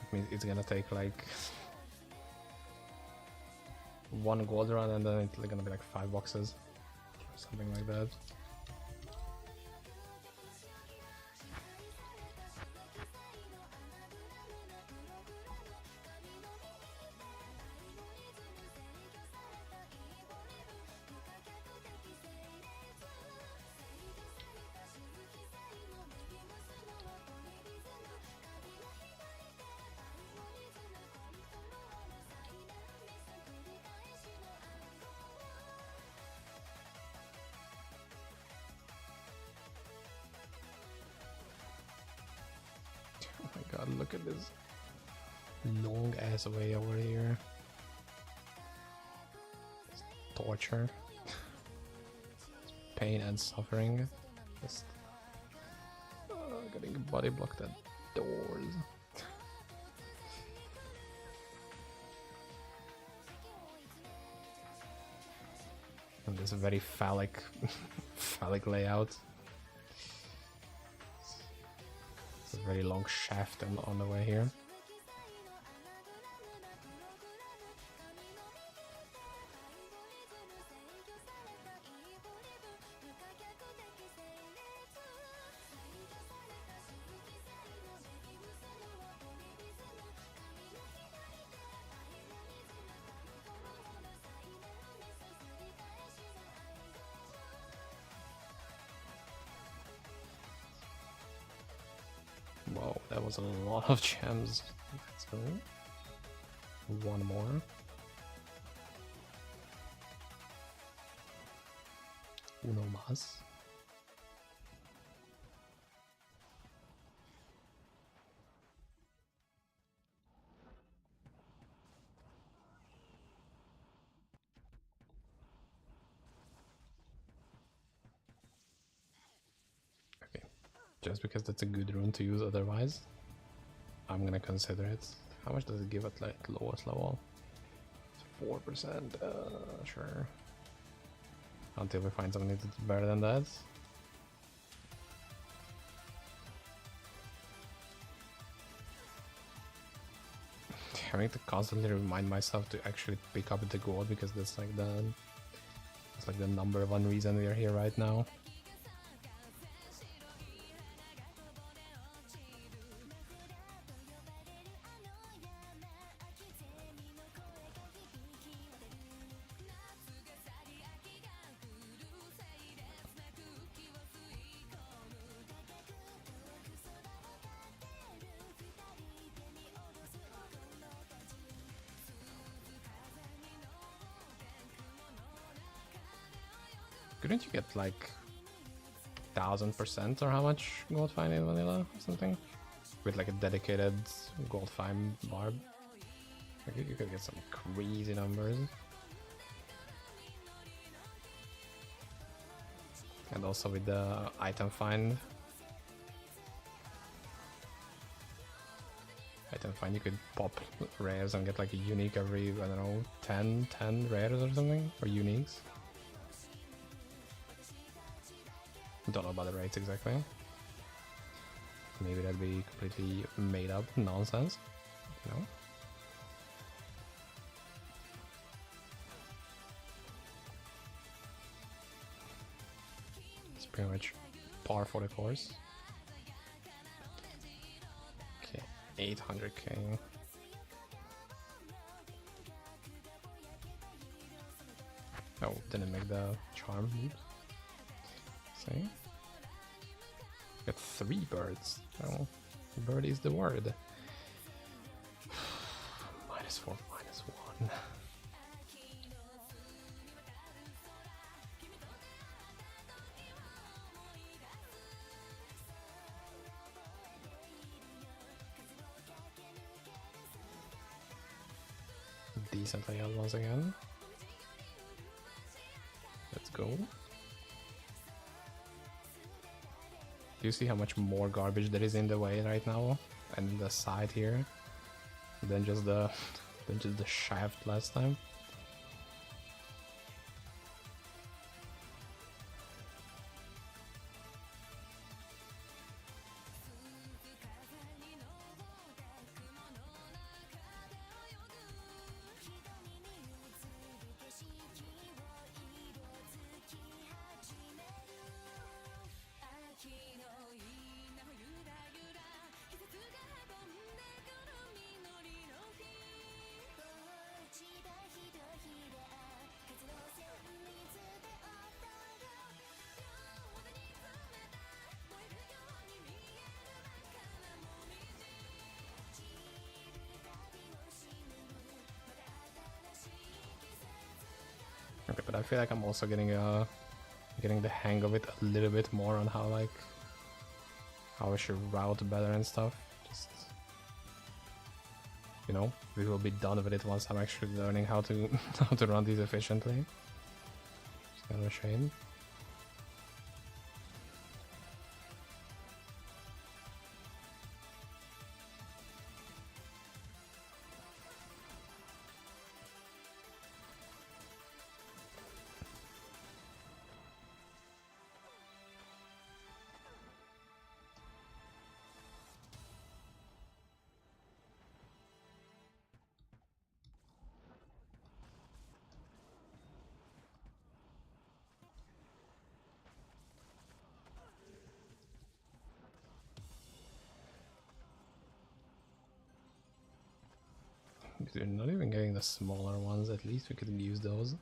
it means it's gonna take like one gold run and then it's gonna be like 5 boxes or something like that. Oh my god, look at this long ass way over here. It's torture. Pain and suffering. Just getting body blocked at doors. And this very phallic phallic layout. It's a very long shaft on the way here. Whoa, that was a lot of gems. Let's go. One more. Uno más. Okay, just because that's a good rune to use otherwise, I'm gonna consider it. How much does it give at like lowest level? 4%, sure. Until we find something that's better than that. Having to constantly remind myself to actually pick up the gold because that's like the number one reason we are here right now. Couldn't you get like 1000% or how much gold fine in vanilla or something? With like a dedicated gold fine barb? Like you could get some crazy numbers. And also with the item find. You could pop rares and get like a unique every, I don't know, 10 rares or something? Or uniques? Don't know about the rates exactly. Maybe that'd be completely made up nonsense, you know? It's pretty much par for the course. Okay, 800k. Oh, didn't make the charm. Oops. See? Got 3 birds. Oh, bird is the word. -4, -1. Decent layout once again. Let's go. Do you see how much more garbage there is in the way right now and in the side here than just the shaft last time? Okay, but I feel like I'm also getting the hang of it a little bit more on how I should route better and stuff. Just, you know, we will be done with it once I'm actually learning how to how to run these efficiently. It's kind of a shame. We're not even getting the smaller ones, at least we could use those.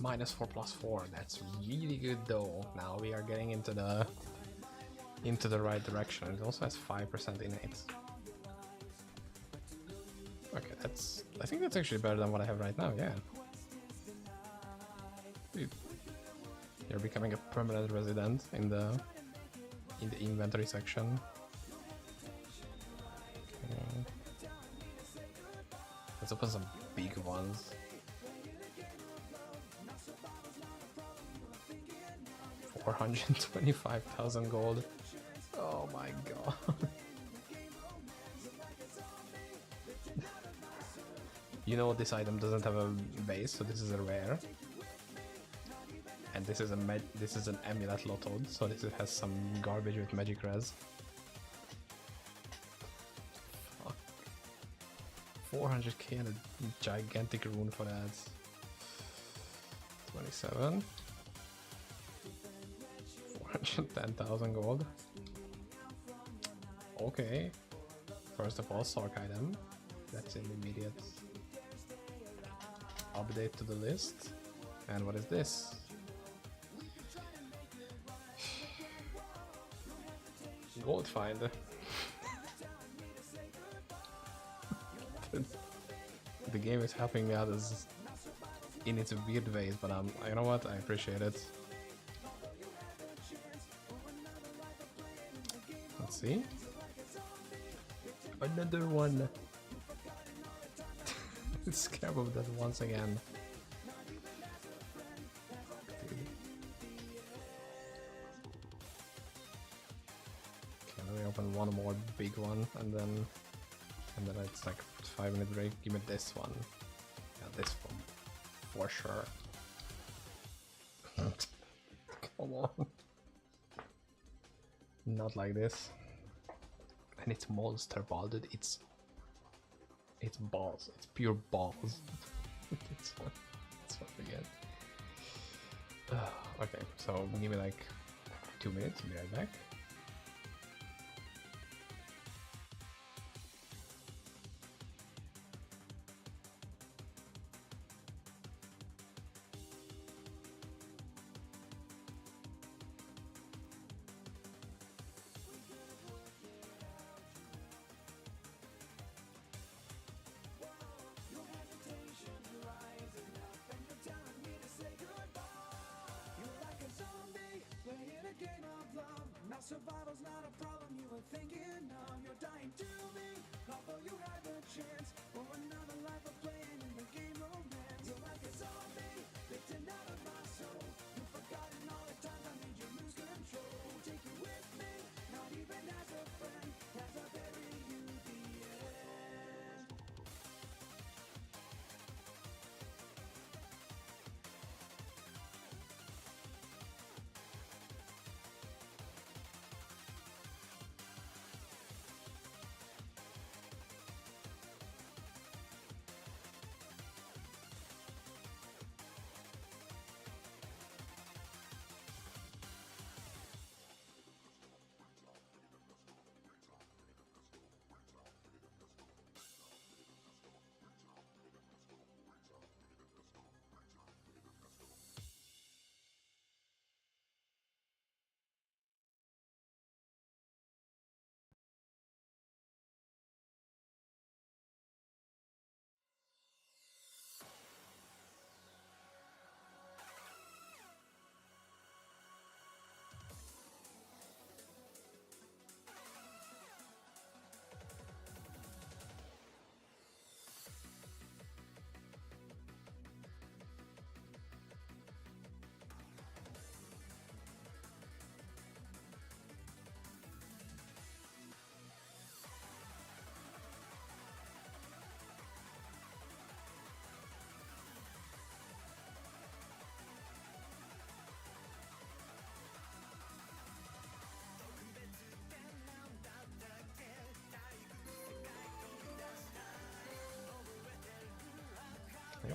-4/+4. That's really good though. Now we are getting into the right direction. It also has 5% innate. Okay, I think that's actually better than what I have right now. Yeah. You're becoming a permanent resident in the inventory section. Okay. Let's open some big ones. 425,000 gold. Oh my god. You know this item doesn't have a base, so this is a rare. And this is an amulet lotod, so this has some garbage with magic res. Fuck. 400k and a gigantic rune for that. 27. 410,000 gold. Okay. First of all, Sark item. That's an immediate update to the list. And what is this? Gold finder. The game is helping me out in its weird ways, but you know what? I appreciate it. Let's see. Another one. Scared of that once again. Okay, let me open one more big one, and then it's like 5-minute break. Give me this one. Yeah, this one for sure. Come on. Not like this. And it's monster ball, dude. It's balls. It's pure balls. It's what we get. Okay, so give me like 2 minutes. Be right back.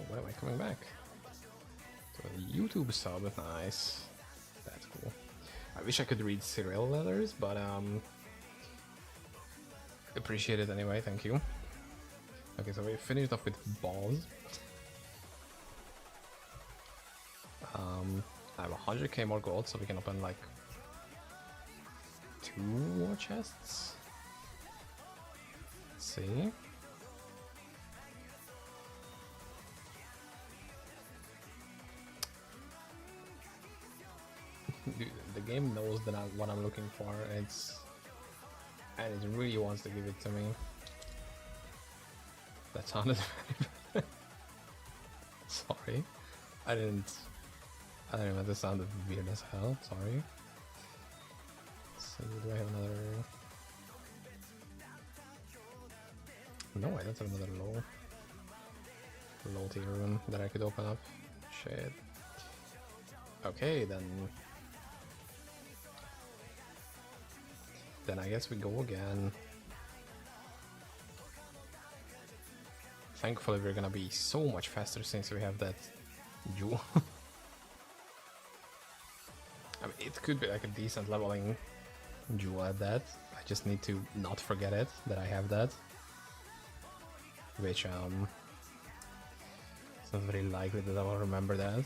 when am I coming back? So a YouTube sub, nice. That's cool. I wish I could read serial letters, but appreciate it anyway, thank you. Okay, so we finished off with balls. I have 100k more gold, so we can open like 2 more chests. Let's see. Dude, the game knows that what I'm looking for, and it really wants to give it to me. That sounded very bad. Sorry, I didn't know that sounded weird as hell. Sorry. Let's see, do I have another? No, I don't have another low tier room that I could open up. Shit. Okay, then I guess we go again. Thankfully we're gonna be so much faster since we have that jewel. I mean, it could be like a decent leveling jewel at that. I just need to not forget it, that I have that. Which, it's not very likely that I will remember that.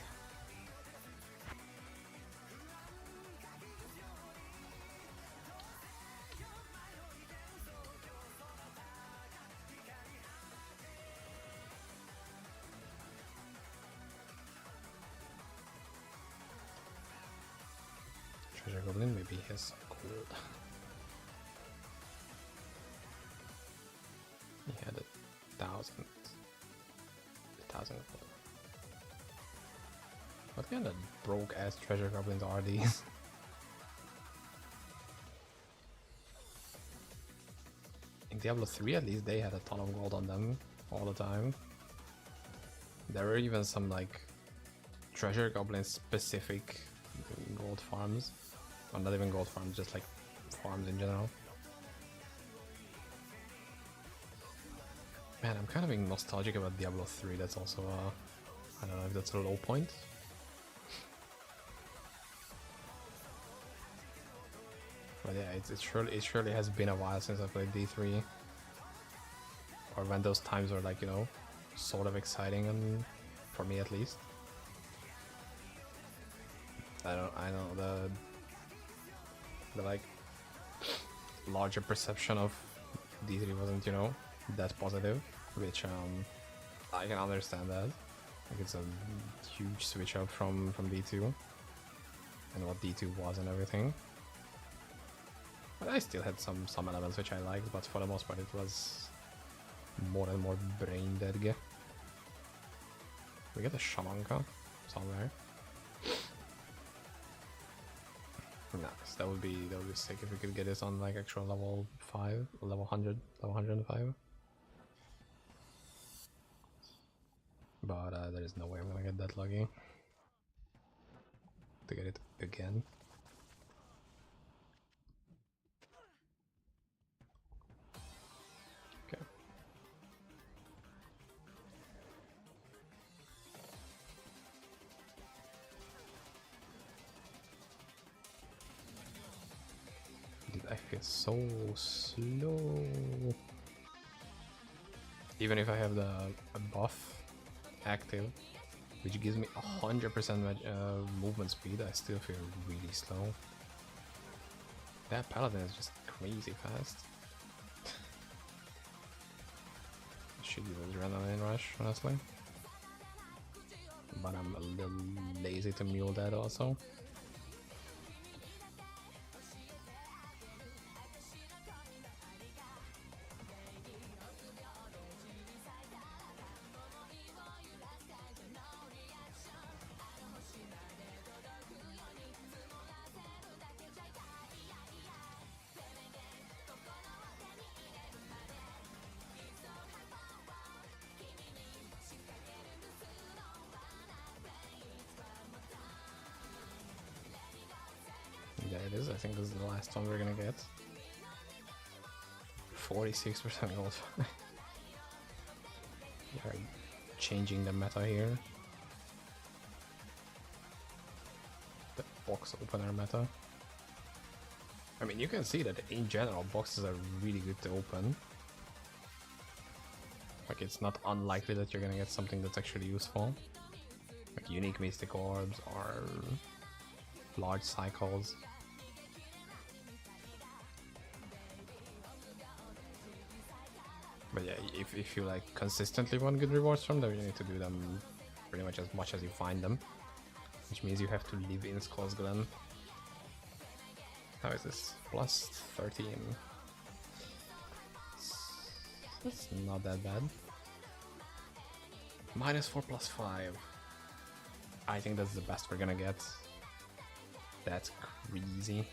Treasure Goblin, maybe he has gold. He had 1,000 gold. What kind of broke ass treasure goblins are these? In Diablo 3 at least they had a ton of gold on them all the time. There were even some like treasure goblin specific gold farms. Or not even gold farms, just like farms in general. Man, I'm kind of being nostalgic about Diablo 3. That's also I don't know if that's a low point. But yeah, it surely has been a while since I played D3. Or when those times were like, you know, sort of exciting, and for me at least. I know the like larger perception of D3 wasn't, you know, that positive, which I can understand that. Like it's a huge switch up from D2 and what D2 was and everything. But I still had some elements which I liked, but for the most part it was more and more brain dead. We get a shamanka somewhere. Nice. That would be sick if we could get this on like actual level 5, level 100, level 105. But there is no way I'm gonna get that lucky to get it again. Okay. Dude, I feel so slow. Even if I have the buff active, which gives me 100% movement speed, I still feel really slow. That paladin is just crazy fast. Should use adrenaline rush, honestly. But I'm a little lazy to mule that also. Yeah, it is. I think this is the last one we're gonna get. 46% gold. We are changing the meta here. The box opener meta. I mean, you can see that in general boxes are really good to open. Like, it's not unlikely that you're gonna get something that's actually useful. Like unique mystic orbs or large cycles. But yeah, if you like consistently want good rewards from them, you need to do them pretty much as you find them. Which means you have to live in Skull's Glen. How is this? Plus 13. That's not that bad. -4 plus 5. I think that's the best we're gonna get. That's crazy.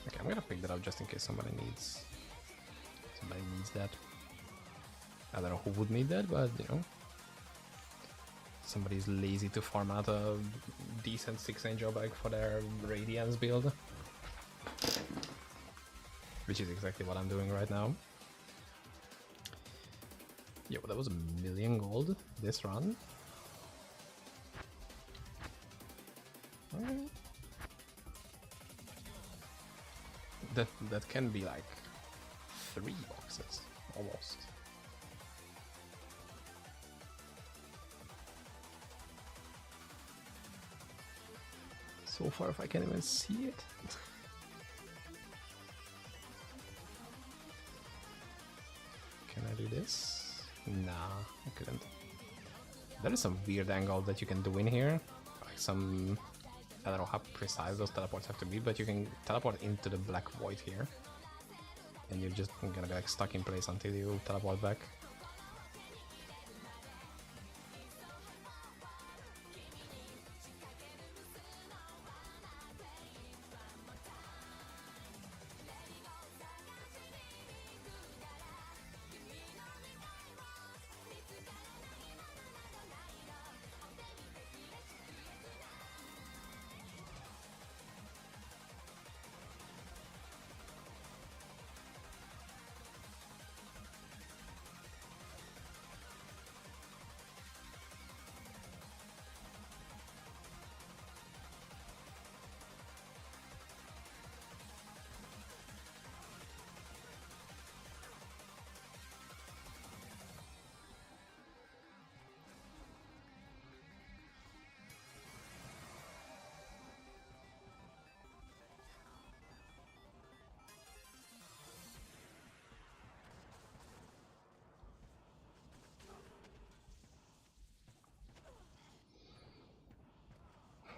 Okay, I'm gonna pick that up just in case somebody needs that. I don't know who would need that, but you know, somebody's lazy to farm out a decent 6 angel bag for their Radiance build, which is exactly what I'm doing right now. Yeah, well, that was 1,000,000 gold this run. Okay. That can be like 3 boxes almost. So far, if I can even see it. Can I do this? Nah, I couldn't. There is some weird angle that you can do in here. Like some... I don't know how precise those teleports have to be, but you can teleport into the black void here. And you're just gonna be like stuck in place until you teleport back.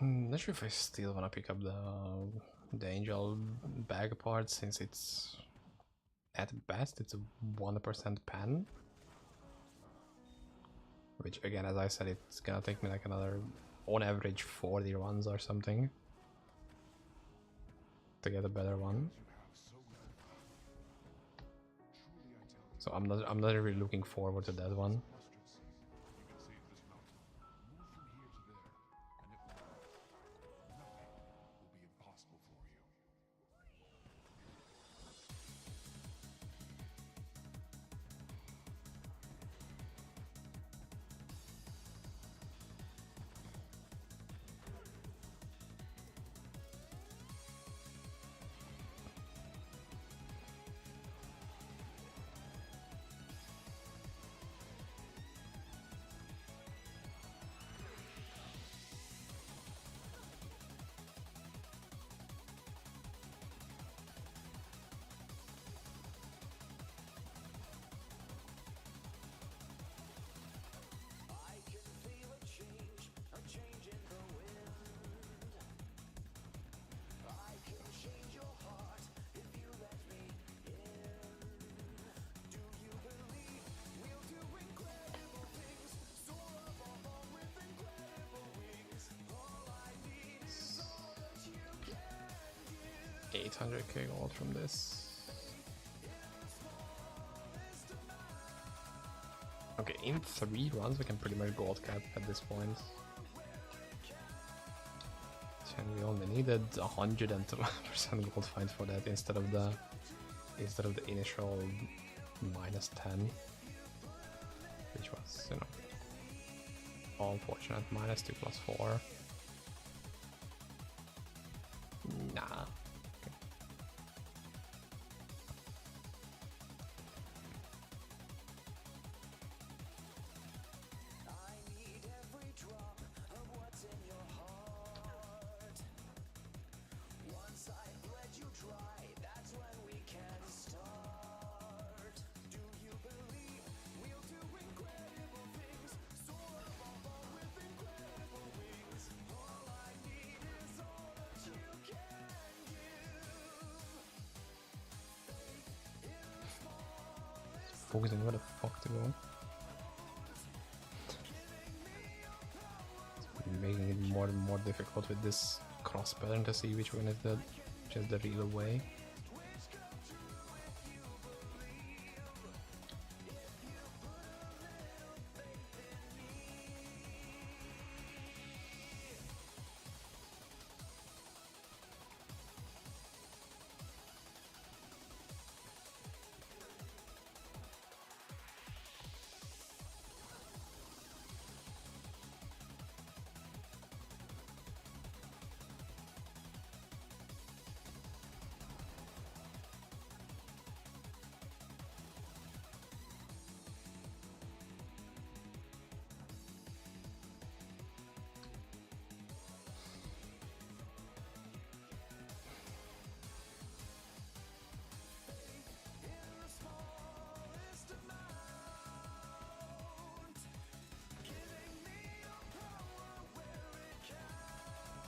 Not sure if I still want to pick up the angel bag part, since it's at best it's a 1% pen, which again, as I said, it's gonna take me like another on average 40 runs or something to get a better one. So I'm not really looking forward to that one. $800k gold from this. Okay, in 3 runs we can pretty much gold cap at this point. And we only needed 102% gold find for that instead of the initial -10. which was, you know, unfortunate. -2/+4. Nah. Focusing where the fuck to go. It's making it more and more difficult with this cross pattern to see which one is just the real way.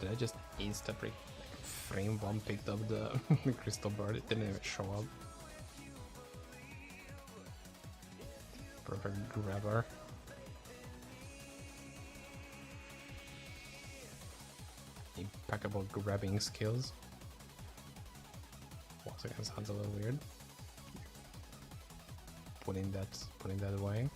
Did I just insta-break? Frame 1 picked up the crystal bird, it didn't even show up. Perfect grabber. Impeccable grabbing skills. Once again, sounds a little weird. Putting that away.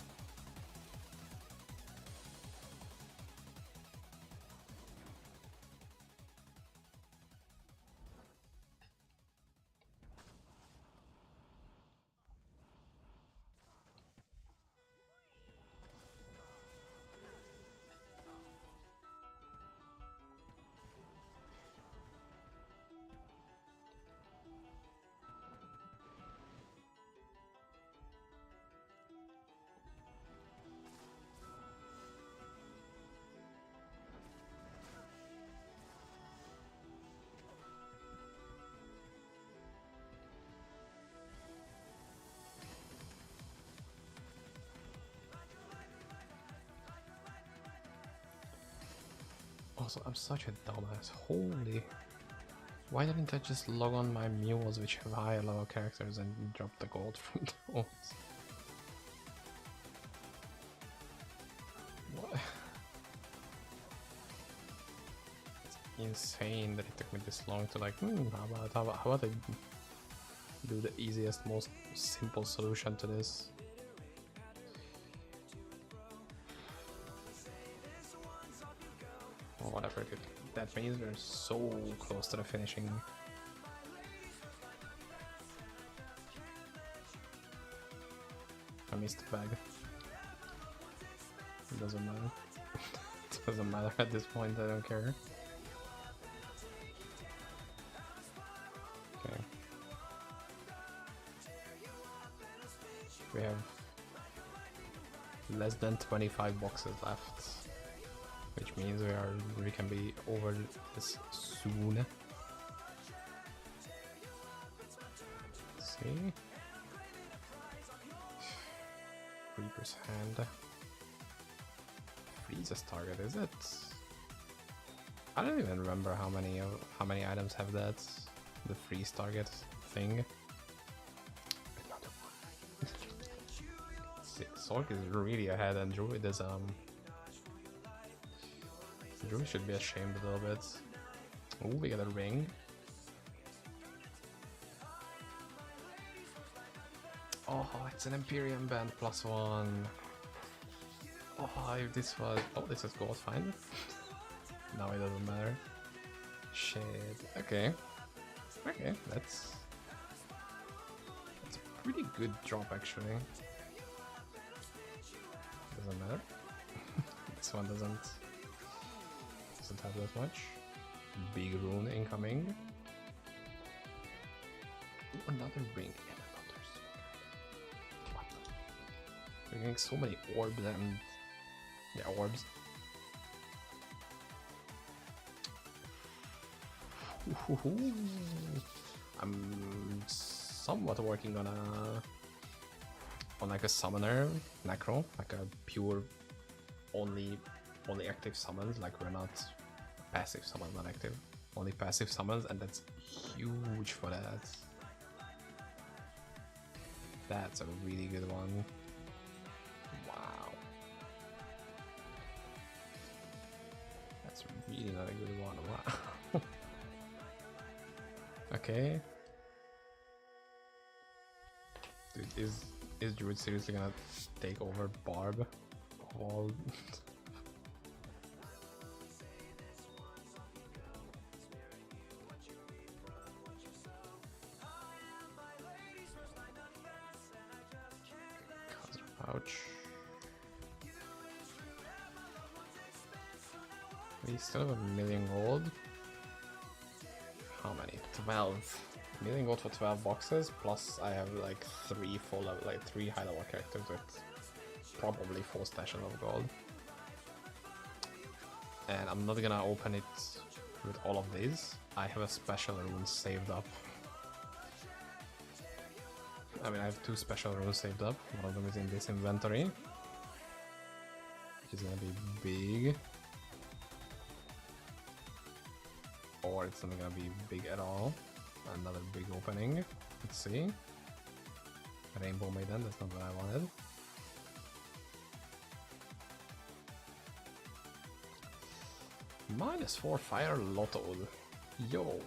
Also, I'm such a dumbass. Holy. Why didn't I just log on my mules which have higher level characters and drop the gold from those? What? It's insane that it took me this long to like, how about I do the easiest, most simple solution to this? Whatever, dude. That means we're so close to the finishing. I missed the bag. It doesn't matter. It doesn't matter at this point, I don't care. Okay. We have less than 25 boxes left. Which means we can be over this soon. Let's see. Reaper's Hand. Freeze's target, is it? I don't even remember how many items have that. The freeze target thing. Another one. Sork is really ahead, and Druid is Druid should be ashamed a little bit. Ooh, we got a ring. Oh, it's an Imperium band +1. Oh, if this was... Oh, this is gold, fine. Now it doesn't matter. Shit. Okay. Okay, that's a pretty good drop, actually. doesn't matter. This one doesn't have that much. Big rune incoming. Ooh, another ring and another sword. What? We're getting so many orbs and yeah, orbs. I'm somewhat working on like a summoner necro, like a pure only active summons. Like we're not passive summon, not active, only passive summons, and that's huge for that. That's a really good one. Wow, that's really not a good one. Wow. Okay. Dude, is Druid seriously gonna take over Barb? All ouch. We still have a million gold. How many? 12. Million gold for 12 boxes, plus I have like 3 full level, like 3 high level characters with probably 4 stashes of gold. And I'm not gonna open it with all of these. I have a special rune saved up. I mean, I have 2 special runes saved up. One of them is in this inventory, which is gonna be big. Or it's not gonna be big at all. Another big opening. Let's see. Rainbow Maiden, that's not what I wanted. -4 fire lotto. Yo.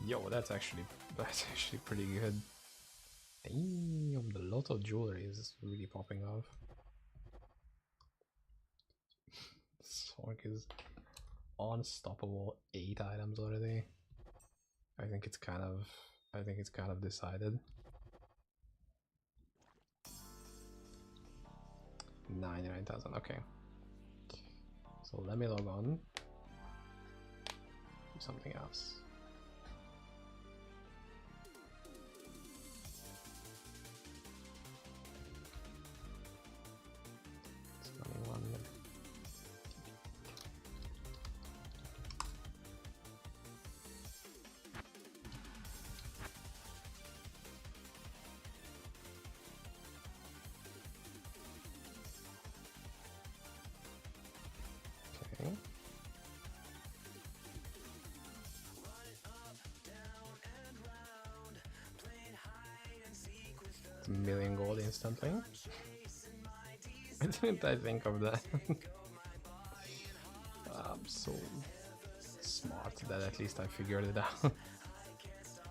Yo, that's actually pretty good. Damn, the lotto jewelry is really popping off. Sork is unstoppable. 8 items already. I think it's kind of decided. 99,000. Okay. So let me log on. Do something else. Million gold instantly. Why didn't I think of that? I'm so smart that at least I figured it out.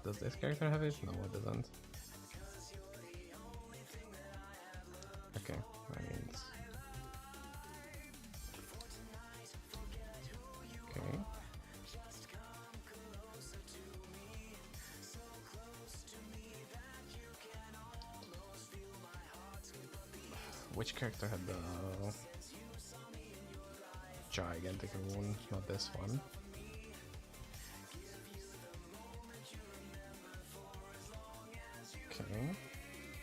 Does this character have it? No, it doesn't. Okay, that means... Okay. Which character had the gigantic rune? Not this one. Okay,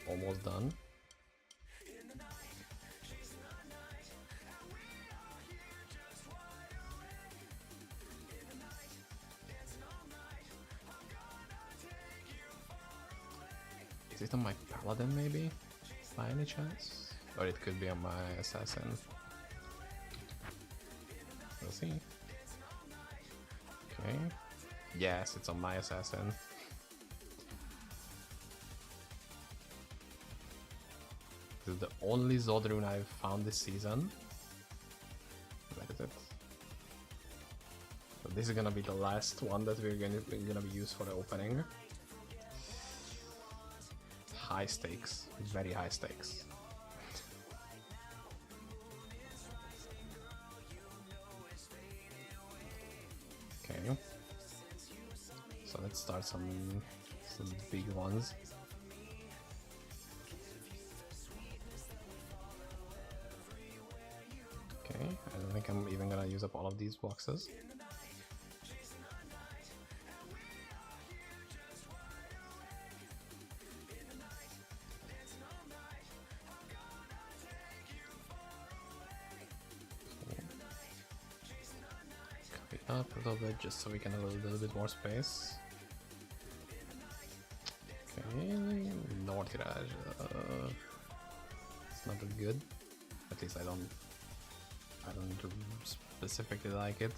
almost done. Is it on my paladin maybe? By any chance? Or it could be on my assassin. We'll see. Okay. Yes, it's on my assassin. This is the only Zod rune I've found this season. Where is it? So this is gonna be the last one that we're gonna be used for the opening. High stakes, very high stakes. Okay, so let's start some big ones. Okay, I don't think I'm even gonna use up all of these boxes. Copy up a little bit just so we can have a little bit more space. Okay, no tirage. It's not that good. At least I don't specifically like it.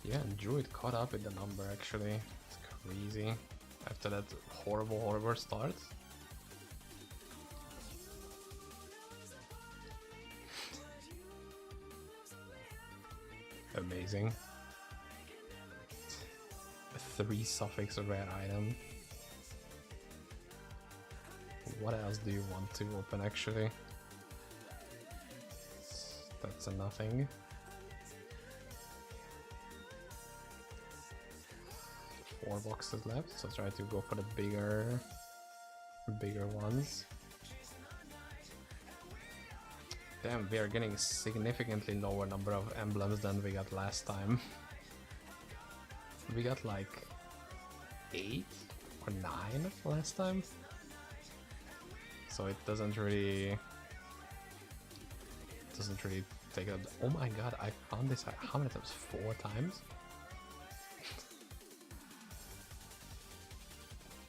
Yeah, Druid caught up with the number actually. It's crazy. After that horrible start. Amazing. 3 suffix rare item. What else do you want to open actually? That's a nothing. 4 boxes left, so try to go for the bigger ones. Damn, we are getting a significantly lower number of emblems than we got last time. We got like 8 or 9 last time. So it doesn't really take up. Oh my god, I found this how many times? 4 times?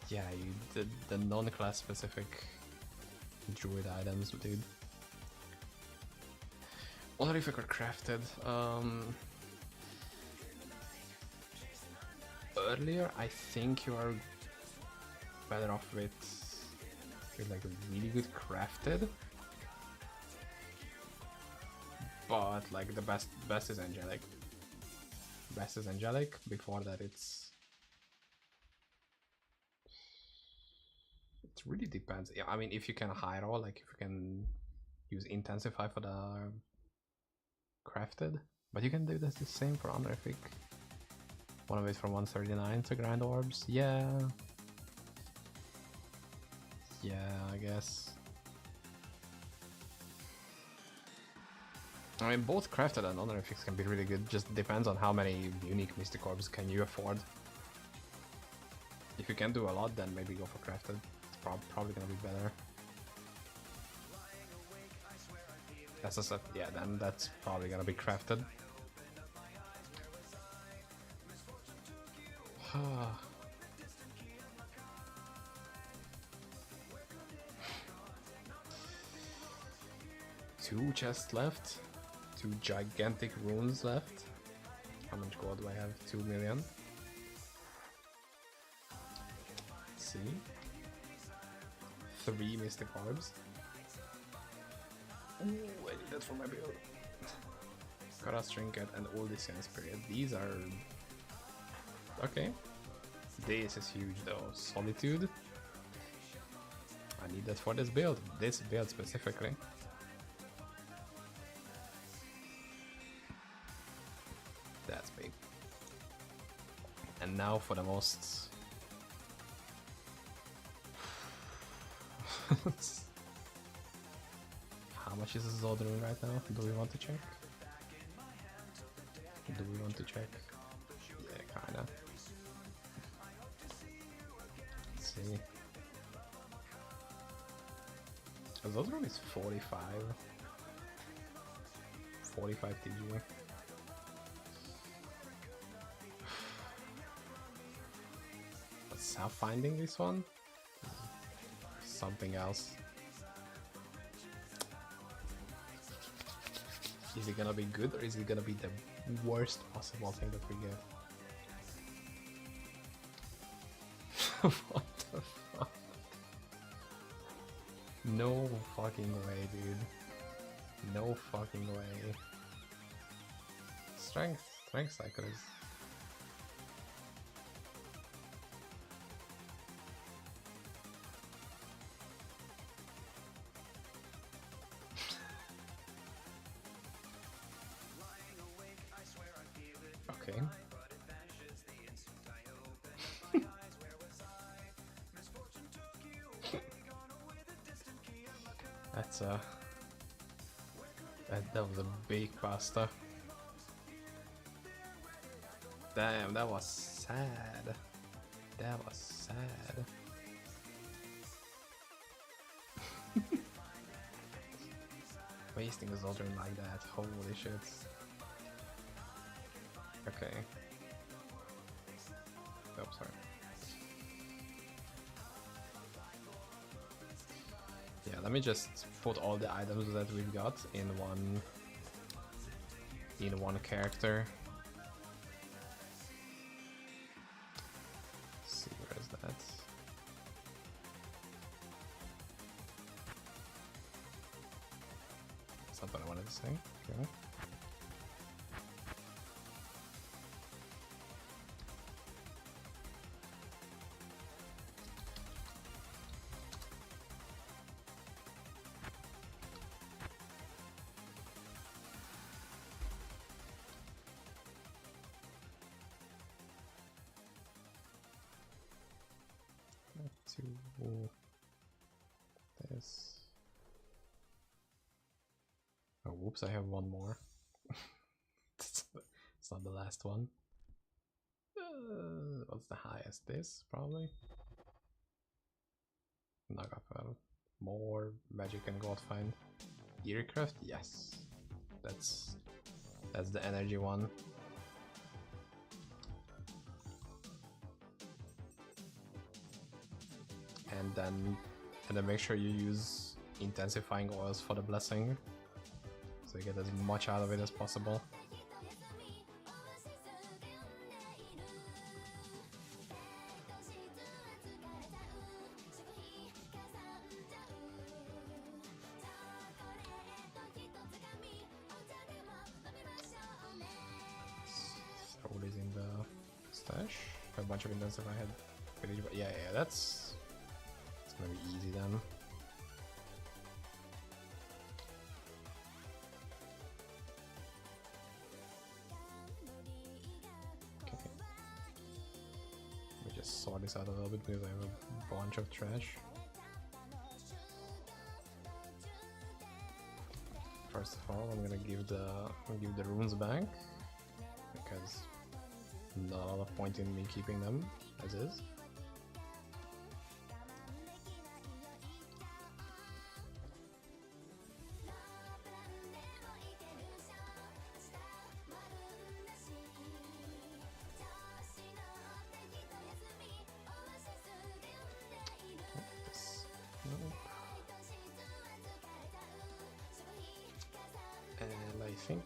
Yeah, you did the non-class specific druid items, dude. Honorific or crafted. Earlier, I think you are better off with like a really good crafted, but like the best is angelic. Best is angelic. Before that, it really depends. Yeah, I mean, if you can high roll, like if you can use intensify for the crafted, but you can do this the same for honorific. Wanna wait for 139 to grind orbs? Yeah, I guess. I mean, both crafted and honorifics can be really good, just depends on how many unique mystic orbs can you afford. If you can do a lot, then maybe go for crafted. It's probably gonna be better. SSF, yeah, then that's probably gonna be crafted. Two chests left. 2 gigantic runes left. How much gold do I have? 2 million. Let's see. 3 mystic orbs. Ooh, I need that for my build. Kara's Trinket and Oldisian Spirit. These are... okay. This is huge though. Solitude. I need that for this build. This build specifically. That's big. And now for the most... How much is this all doing right now? Do we want to check? Do we want to check? Yeah, kinda. Let's see. Zodron is 45. 45 TG. Let's have finding this one. Something else. Is it gonna be good or is it gonna be the worst possible thing that we get? What the fuck? No fucking way, dude. No fucking way. Strength cycle is... okay. That's That was a big pasta. Damn, that was sad. That was sad. Wasting a Zoltern like that, holy shit. Okay. Oh, sorry. Yeah, let me just put all the items that we've got in one character. Let's see, where is that? That's not what I wanted to say. Okay. To this. Oh, whoops, I have one more. It's not the last one. What's the highest? This, probably? Nagapel. More magic and gold fine. Aircraft? Yes. That's the energy one. And then make sure you use intensifying oils for the blessing, so you get as much out of it as possible. So what is in the stash? A bunch of intensify head. Yeah, that's gonna be easy then. Okay. Let me just sort this out a little bit because I have a bunch of trash. First of all, I'm gonna give the runes back because not a lot of point in me keeping them as is. And I think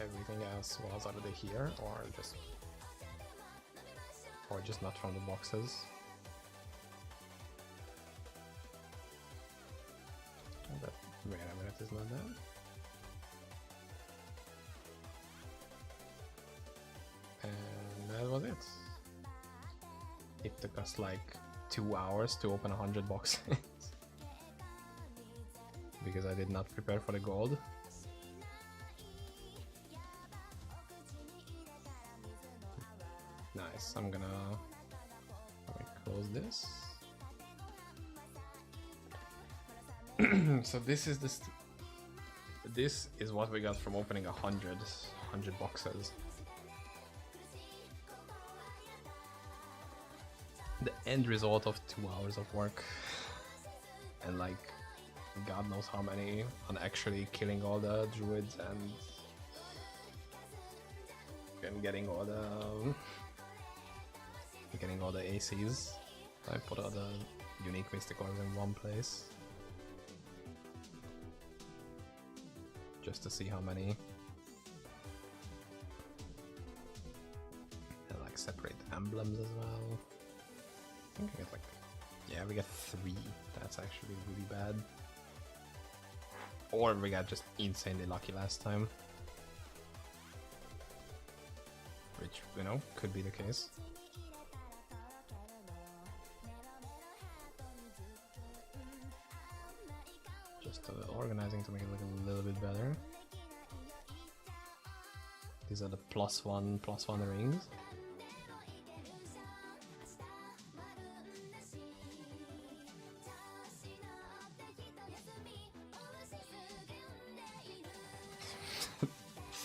everything else was either here or just not from the boxes. But wait a minute, is not that? And that was it. It took us like 2 hours to open 100 boxes because I did not prepare for the gold. Nice. I'm gonna close this. So this is what we got from opening 100 boxes. The end result of 2 hours of work and like God knows how many on actually killing all the druids and getting all the ACs. I put all the unique mysticals in one place just to see how many. And like separate emblems as well. I think I get like, yeah, we get 3. That's actually really bad. Or we got just insanely lucky last time, which, you know, could be the case. Just organizing to make it look a little bit better. These are the +1 rings.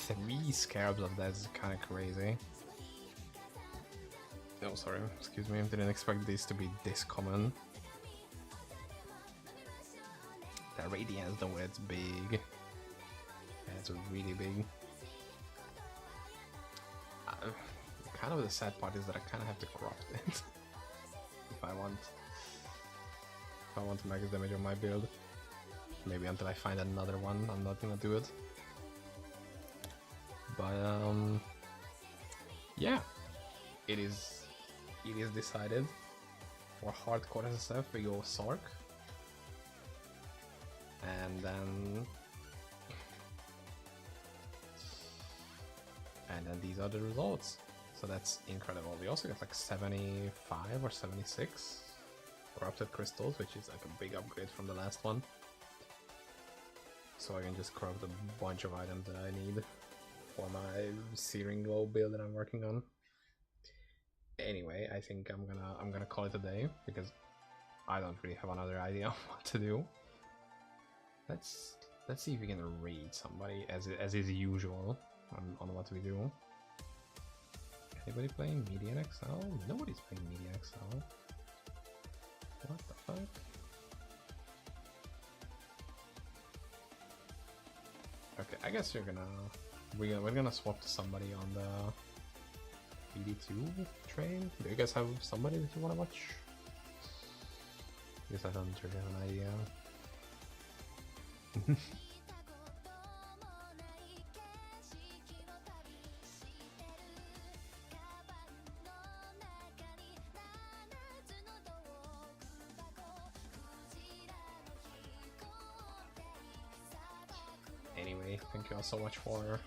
3 scarabs of that is kind of crazy. Oh, sorry, excuse me, I didn't expect these to be this common. The radiance though, it's big. Yeah, it's really big. Kind of the sad part is that I kind of have to corrupt it if I want to max damage on my build. Maybe until I find another one, I'm not gonna do it. But yeah, it is decided. For hardcore SSF we go Sark, and then these are the results. So that's incredible. We also got like 75 or 76 corrupted crystals, which is like a big upgrade from the last one. So I can just corrupt a bunch of items that I need for my Searing Glow build that I'm working on. Anyway, I think I'm gonna call it a day because I don't really have another idea of what to do. Let's see if we can raid somebody as is usual on what we do. Anybody playing MedianXL? Nobody's playing MedianXL. What the fuck? Okay, I guess we're gonna swap to somebody on the BD2 train. Do you guys have somebody that you wanna watch? I guess I don't really have an idea. Anyway, thank you all so much for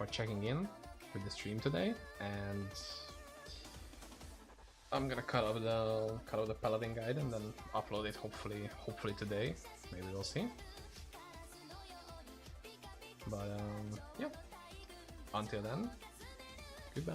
checking in with the stream today, and I'm gonna cut out the Paladin guide and then upload it hopefully today. Maybe we'll see. But yeah. Until then, goodbye.